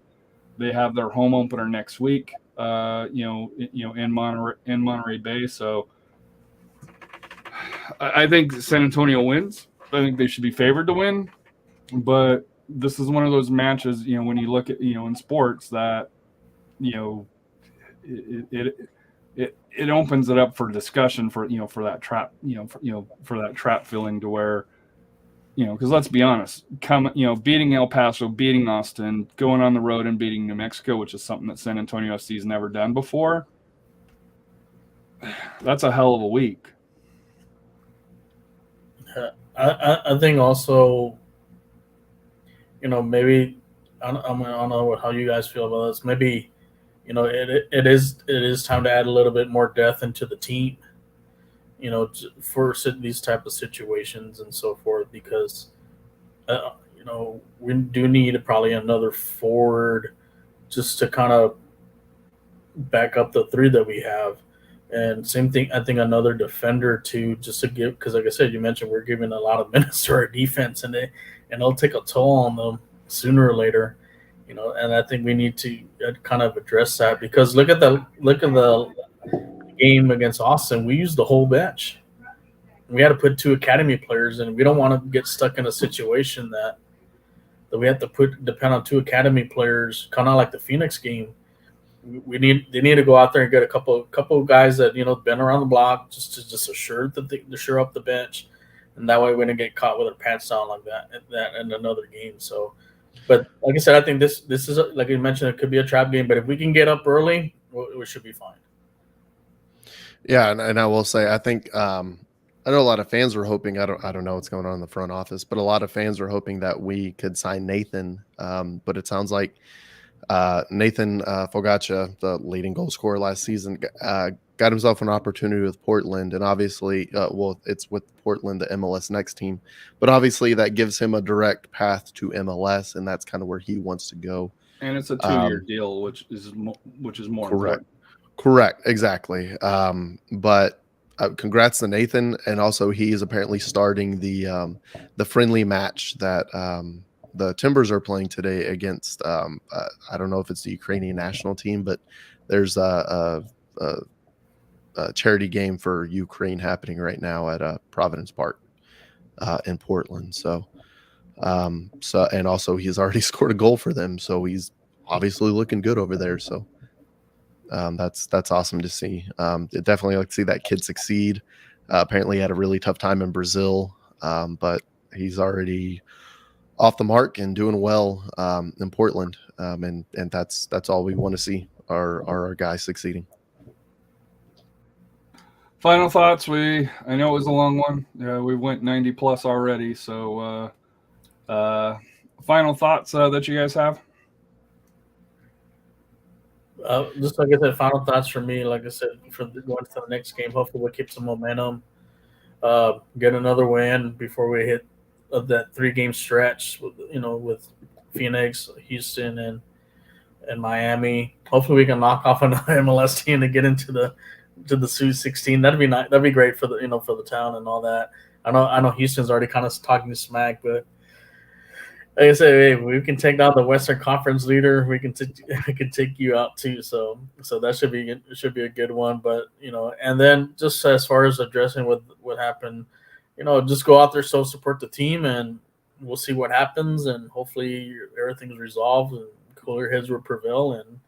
They have their home opener next week, in Monterey Bay. So I think San Antonio wins. I think they should be favored to win. But this is one of those matches, when you look at, in sports, that, it opens it up for discussion for that trap, for that trap feeling, to where, because let's be honest, beating El Paso, beating Austin, going on the road and beating New Mexico, which is something that San Antonio FC has never done before, that's a hell of a week. I think also, maybe I don't know how you guys feel about this. Maybe, it is time to add a little bit more depth into the team, for these type of situations and so forth, because we do need probably another forward just to kind of back up the 3 that we have. And same thing, I think another defender too, just to give, because like I said, you mentioned we're giving a lot of minutes to our defense, and it'll take a toll on them sooner or later, and I think we need to kind of address that, because look at the game against Austin. We used the whole bench. We had to put 2 academy players in. We don't want to get stuck in a situation that we have to depend on 2 academy players, kind of like the Phoenix game. They need to go out there and get a couple of guys that been around the block, just to shore up the bench, and that way we don't get caught with our pants down like that in another game. So, but like I said, I think this is, like you mentioned, it could be a trap game, but if we can get up early, we should be fine. Yeah, and I will say, I think I know a lot of fans were hoping. I don't know what's going on in the front office, but a lot of fans were hoping that we could sign Nathan. But it sounds like Nathan Fogacha, the leading goal scorer last season, got himself an opportunity with Portland, and obviously, it's with Portland, the MLS Next team, but obviously that gives him a direct path to MLS, and that's kind of where he wants to go. And it's a 2-year deal, which is more correct. Correct, exactly. But congrats to Nathan, and also he is apparently starting the friendly match that the Timbers are playing today against. I don't know if it's the Ukrainian national team, but there's a charity game for Ukraine happening right now at Providence Park in Portland. So and also he's already scored a goal for them, so he's obviously looking good over there. So that's awesome to see. Definitely like to see that kid succeed. Apparently had a really tough time in Brazil, but he's already off the mark and doing well in Portland, and that's all we want to see are our guys succeeding. Final thoughts. I know it was a long one. We went 90 plus already. So, final thoughts that you guys have. Just like I said, final thoughts for me. Like I said, for going to the next game, hopefully we'll keep some momentum, get another win before we hit that 3-game stretch. With Phoenix, Houston, and Miami. Hopefully we can knock off another MLS team to get into the Sweet 16. That'd be nice. That'd be great for the town and all that. I know Houston's already kind of talking smack, but like I said, hey, we can take down the Western Conference leader. We can take you out too. So that should be a good one. But and then just as far as addressing what happened, just go out there, support the team, and we'll see what happens. And hopefully everything's resolved and cooler heads will prevail. And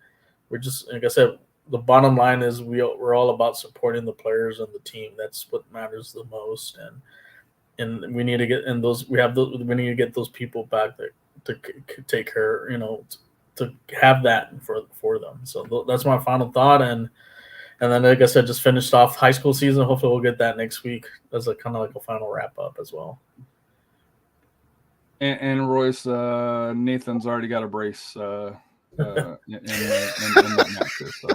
we're just, like I said, the bottom line is we're all about supporting the players and the team. That's what matters the most. And we need to get in those. We need to get those people back to take care. To have that for them. So that's my final thought. And then, like I said, just finished off high school season. Hopefully, we'll get that next week as a kind of like a final wrap up as well. And Royce, Nathan's already got a brace in that match too, so.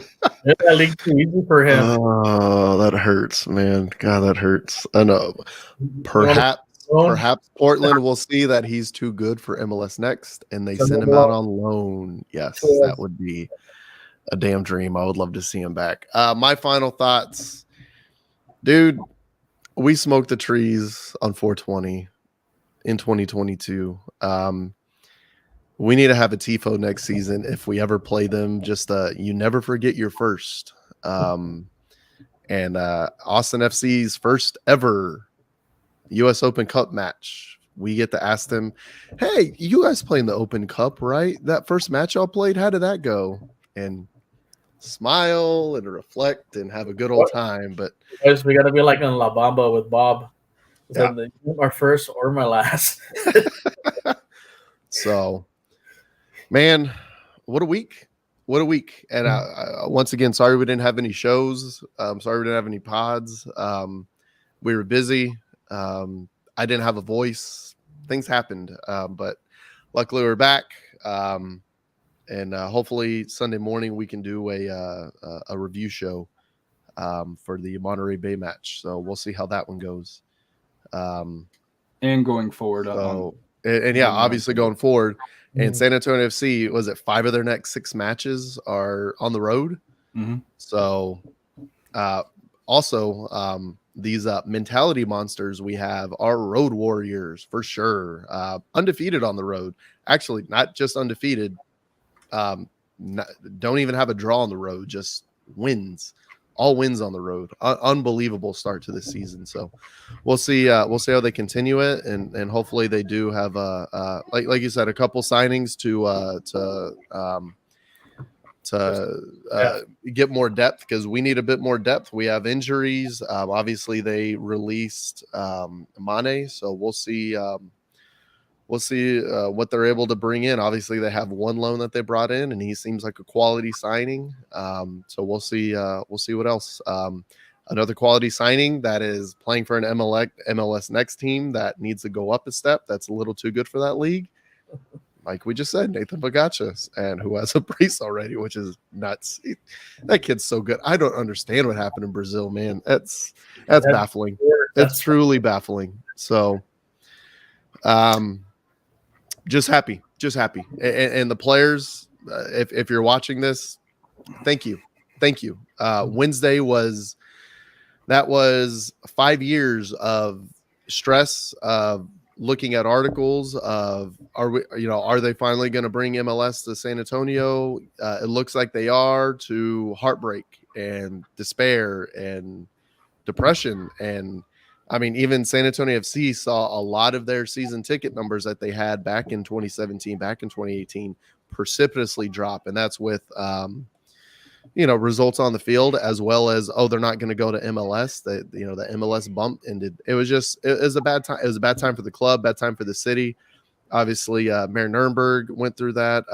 Yeah, that league too easy for him. Oh, that hurts, man. God, that hurts. I know. Perhaps Portland will see that he's too good for MLS Next, and they send him out on loan. Yes, that would be a damn dream. I would love to see him back. My final thoughts, dude. We smoked the trees on 420 in 2022. We need to have a TIFO next season if we ever play them. Just you never forget your first. And Austin FC's first ever U.S. Open Cup match. We get to ask them, hey, you guys playing the Open Cup, right? That first match y'all played, how did that go? And smile and reflect and have a good old time. But we got to be like in La Bamba with Bob. Yeah. Our first or my last. So, man, what a week. What a week. And once again, sorry we didn't have any shows. Sorry we didn't have any pods. We were busy. I didn't have a voice. Things happened. But luckily we're back. And hopefully Sunday morning we can do a review show for the Monterey Bay match. So we'll see how that one goes. And going forward. Obviously going forward. And San Antonio FC, was it 5 of their next 6 matches are on the road? Mm-hmm. So also these mentality monsters we have are road warriors for sure. Undefeated on the road. Actually, not just undefeated. Don't even have a draw on the road, just wins. All wins on the road. Unbelievable start to this season. So we'll see how they continue it, and hopefully they do have like you said, a couple signings to get more depth, because we need a bit more depth. We have injuries. Obviously they released Mane, so we'll see what they're able to bring in. Obviously, they have one loan that they brought in, and he seems like a quality signing. So we'll see what else. Another quality signing that is playing for an MLS Next team that needs to go up a step. That's a little too good for that league. Like we just said, Nathan Bagacha, and who has a brace already, which is nuts. That kid's so good. I don't understand what happened in Brazil, man. That's baffling. That's truly baffling. So, just happy. And the players, if you're watching this, thank you. Wednesday was 5 years of stress, of looking at articles of, are they finally going to bring MLS to San Antonio? It looks like they are, to heartbreak and despair and depression. And I mean, even San Antonio FC saw a lot of their season ticket numbers that they had back in 2017, back in 2018, precipitously drop. And that's with, results on the field, as well as, they're not going to go to MLS. The MLS bump ended. It was a bad time. It was a bad time for the club, bad time for the city. Obviously, Mayor Nurnberg went through that.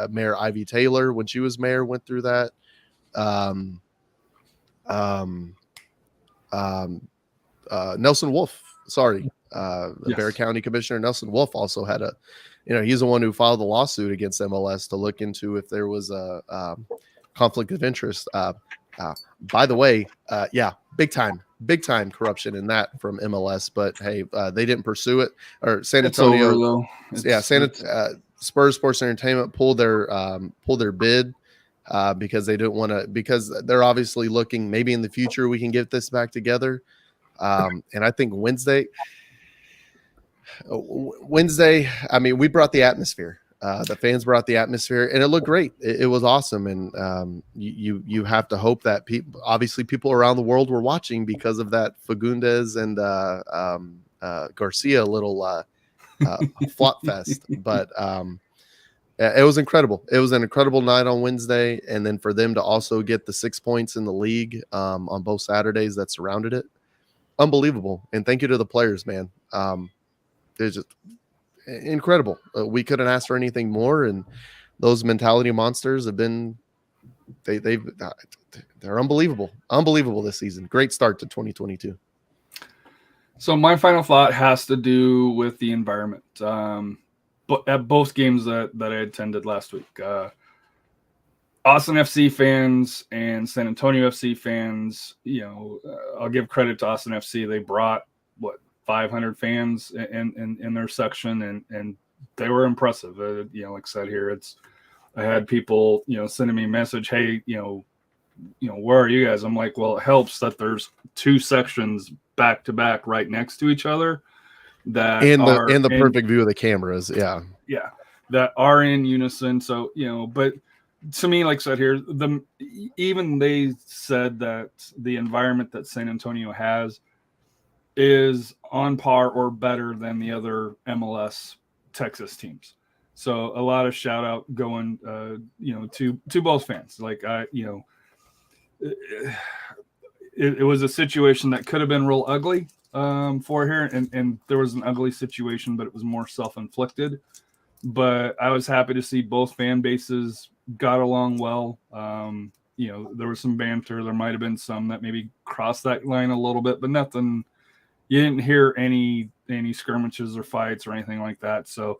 Mayor Ivy Taylor, when she was mayor, went through that. Nelson Wolf, Bexar County Commissioner Nelson Wolf also had he's the one who filed the lawsuit against MLS to look into if there was a conflict of interest. By the way, big time corruption in that from MLS, but hey, they didn't pursue it. Or San Antonio, Spurs Sports Entertainment pulled their bid because they didn't want to, because they're obviously looking maybe in the future we can get this back together. And I think Wednesday, I mean, we brought the atmosphere. The fans brought the atmosphere, and it looked great. It was awesome, and you have to hope that people around the world were watching because of that Fagundes and Garcia little flop fest. But it was incredible. It was an incredible night on Wednesday, and then for them to also get the 6 points in the league on both Saturdays that surrounded it, unbelievable. And thank you to the players, man. They're just incredible. We couldn't ask for anything more, and those mentality monsters have been they're unbelievable this season. Great start to 2022. So my final thought has to do with the environment. But at both games that I attended last week, Austin FC fans and San Antonio FC fans, I'll give credit to Austin FC. They brought 500 fans in their section, and they were impressive. Like I said here, I had people, sending me a message, hey, where are you guys? I'm like, well, it helps that there's two sections back to back right next to each other that in the perfect view of the cameras. Yeah, that are in unison. So, but to me, like I said here, even they said that the environment that San Antonio has is on par or better than the other MLS Texas teams. So a lot of shout out going, to both fans. Like it was a situation that could have been real ugly for here, and there was an ugly situation, but it was more self-inflicted. But I was happy to see both fan bases got along well. There was some banter. There might have been some that maybe crossed that line a little bit, but nothing. You didn't hear any skirmishes or fights or anything like that. So,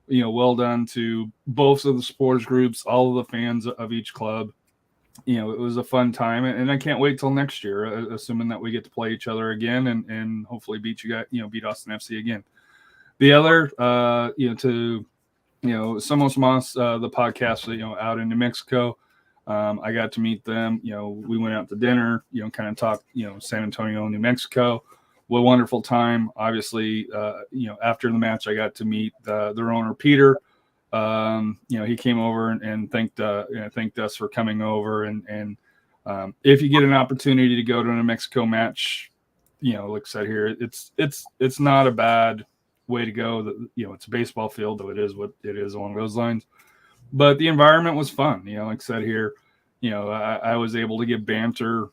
well done to both of the supporters groups, all of the fans of each club. It was a fun time, and I can't wait till next year, assuming that we get to play each other again and hopefully beat you guys, beat Austin FC again. The other, Somos Mas, the podcast, out in New Mexico, I got to meet them. We went out to dinner, kind of talk, San Antonio, New Mexico. What a wonderful time. Obviously, after the match, I got to meet their owner, Peter. He came over and thanked us for coming over. And if you get an opportunity to go to a New Mexico match, like I said here, it's not a bad way to go. It's a baseball field, though it is what it is along those lines. But the environment was fun. Like I said here, I was able to get banter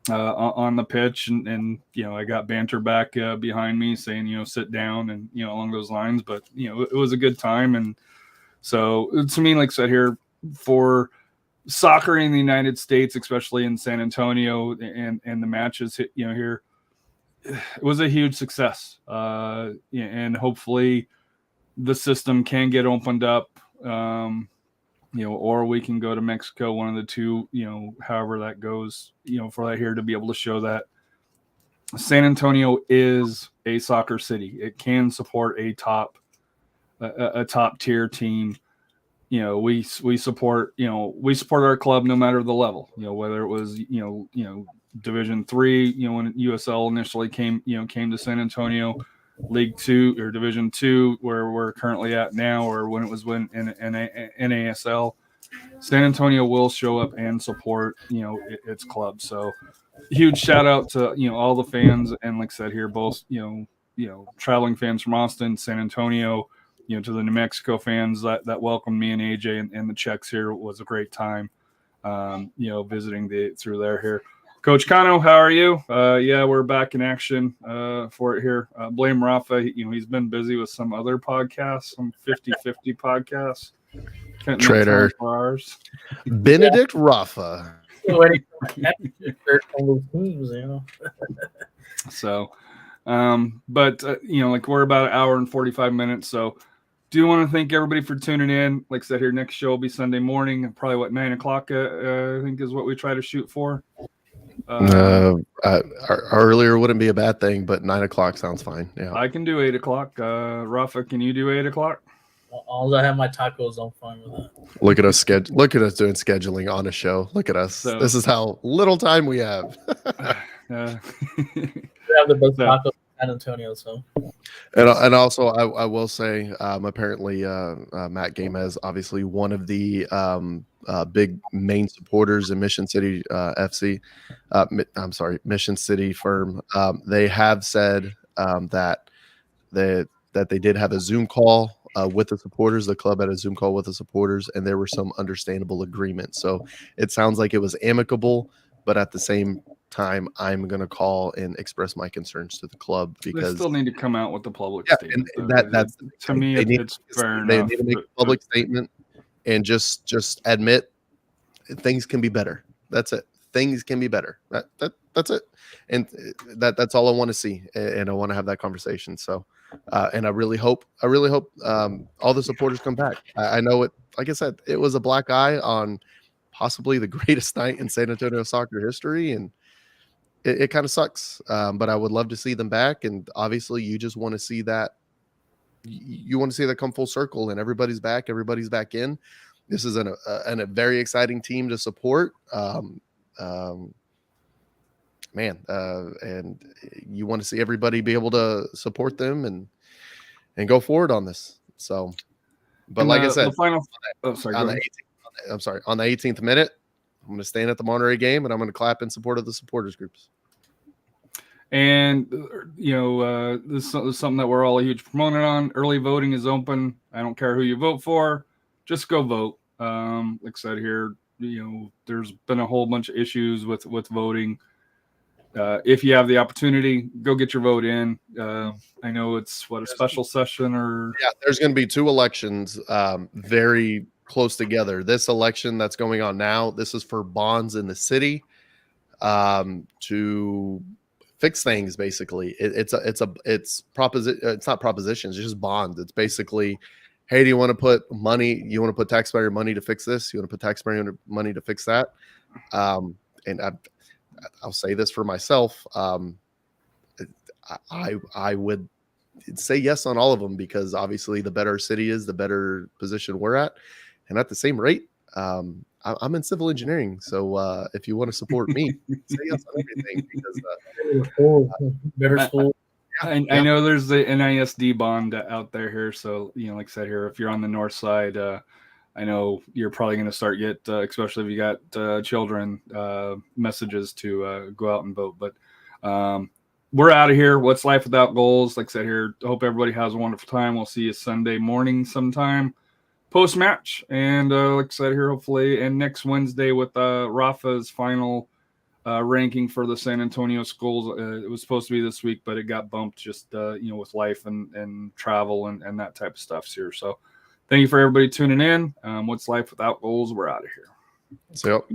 on the pitch, and I got banter back behind me saying, sit down and, along those lines. But, it was a good time. And so to me, like I said here, for soccer in the United States, especially in San Antonio and the matches, here, it was a huge success. And hopefully the system can get opened up, or we can go to Mexico, one of the two, however that goes, for that here to be able to show that San Antonio is a soccer city. It can support a top tier team. We support, we support our club no matter the level, whether it was, Division III, when USL initially came to San Antonio, League Two or Division II, where we're currently at now, or when it was in NASL, San Antonio will show up and support, its club. So huge shout out to, all the fans. And like I said here, both, traveling fans from Austin, San Antonio, to the New Mexico fans that welcomed me and AJ and the Czechs here. Was a great time, visiting through there here. Coach Cano, how are you? Yeah, we're back in action for it here. Blame Rafa. He's been busy with some other podcasts, some 50-50 podcasts. Can't make Traitor. time for ours. Benedict Rafa. Waiting for my shirt on those teams, you know. So, but like we're about an hour and 45 minutes. So, do want to thank everybody for tuning in. Like I said, here next show will be Sunday morning, probably 9 o'clock. I think is what we try to shoot for. Earlier wouldn't be a bad thing, but 9 o'clock sounds fine. Yeah, I can do 8 o'clock. Rafa, can you do 8 o'clock? All I have my tacos, I'm fine with that. look at us look at us doing scheduling on a show. Look at us. So, this is how little time we have. We have the best tacos in San Antonio, so. And also, I will say, apparently, Matt Gamez, obviously one of the big main supporters in Mission City FC. I'm sorry, Mission City firm. They have said that they did have a Zoom call with the supporters. The club had a Zoom call with the supporters, and there were some understandable agreements. So it sounds like it was amicable, but at the same time, I'm going to call and express my concerns to the club because they still need to come out with the public statement. And that's to me, it's fair they enough. need to make a public statement and just admit things can be better. That's it. Things can be better. That's it. And that's all I want to see. And I want to have that conversation. So, and I really hope all the supporters come back. I know it, like I said, it was a black eye on possibly the greatest night in San Antonio soccer history. And it kind of sucks. But I would love to see them back. And obviously you just want to see that. You want to see that come full circle and everybody's back. Everybody's back in. This is a very exciting team to support. And you want to see everybody be able to support them and go forward on this. So, but like I said, on the 18th minute, I'm going to stand at the Monterey game and I'm going to clap in support of the supporters groups. And this is something that we're all a huge proponent on. Early voting is open. I don't care who you vote for, just go vote. Like I said here, there's been a whole bunch of issues with voting. If you have the opportunity, go get your vote in. I know it's a special session or there's going to be two elections very close together. This election that's going on now, this is for bonds in the city to fix things. Basically, it's not propositions, it's just bonds. It's basically, hey, do you want to put money? You want to put taxpayer money to fix this? You want to put taxpayer money to fix that? And I'll say this for myself. I would say yes on all of them because obviously the better our city is, the better position we're at. And at the same rate, I'm in civil engineering. So if you want to support me, say yes on everything because better school. I know there's the NISD bond out there here. So, like I said here, if you're on the north side, I know you're probably going to start get, especially if you got children, messages to go out and vote. But we're out of here. What's life without goals? Like I said here, hope everybody has a wonderful time. We'll see you Sunday morning sometime post-match. And like I said here, hopefully, and next Wednesday with Rafa's final ranking for the San Antonio schools. It was supposed to be this week, but it got bumped just, with life and travel and that type of stuff here. So thank you for everybody tuning in. What's life without goals? We're out of here. So.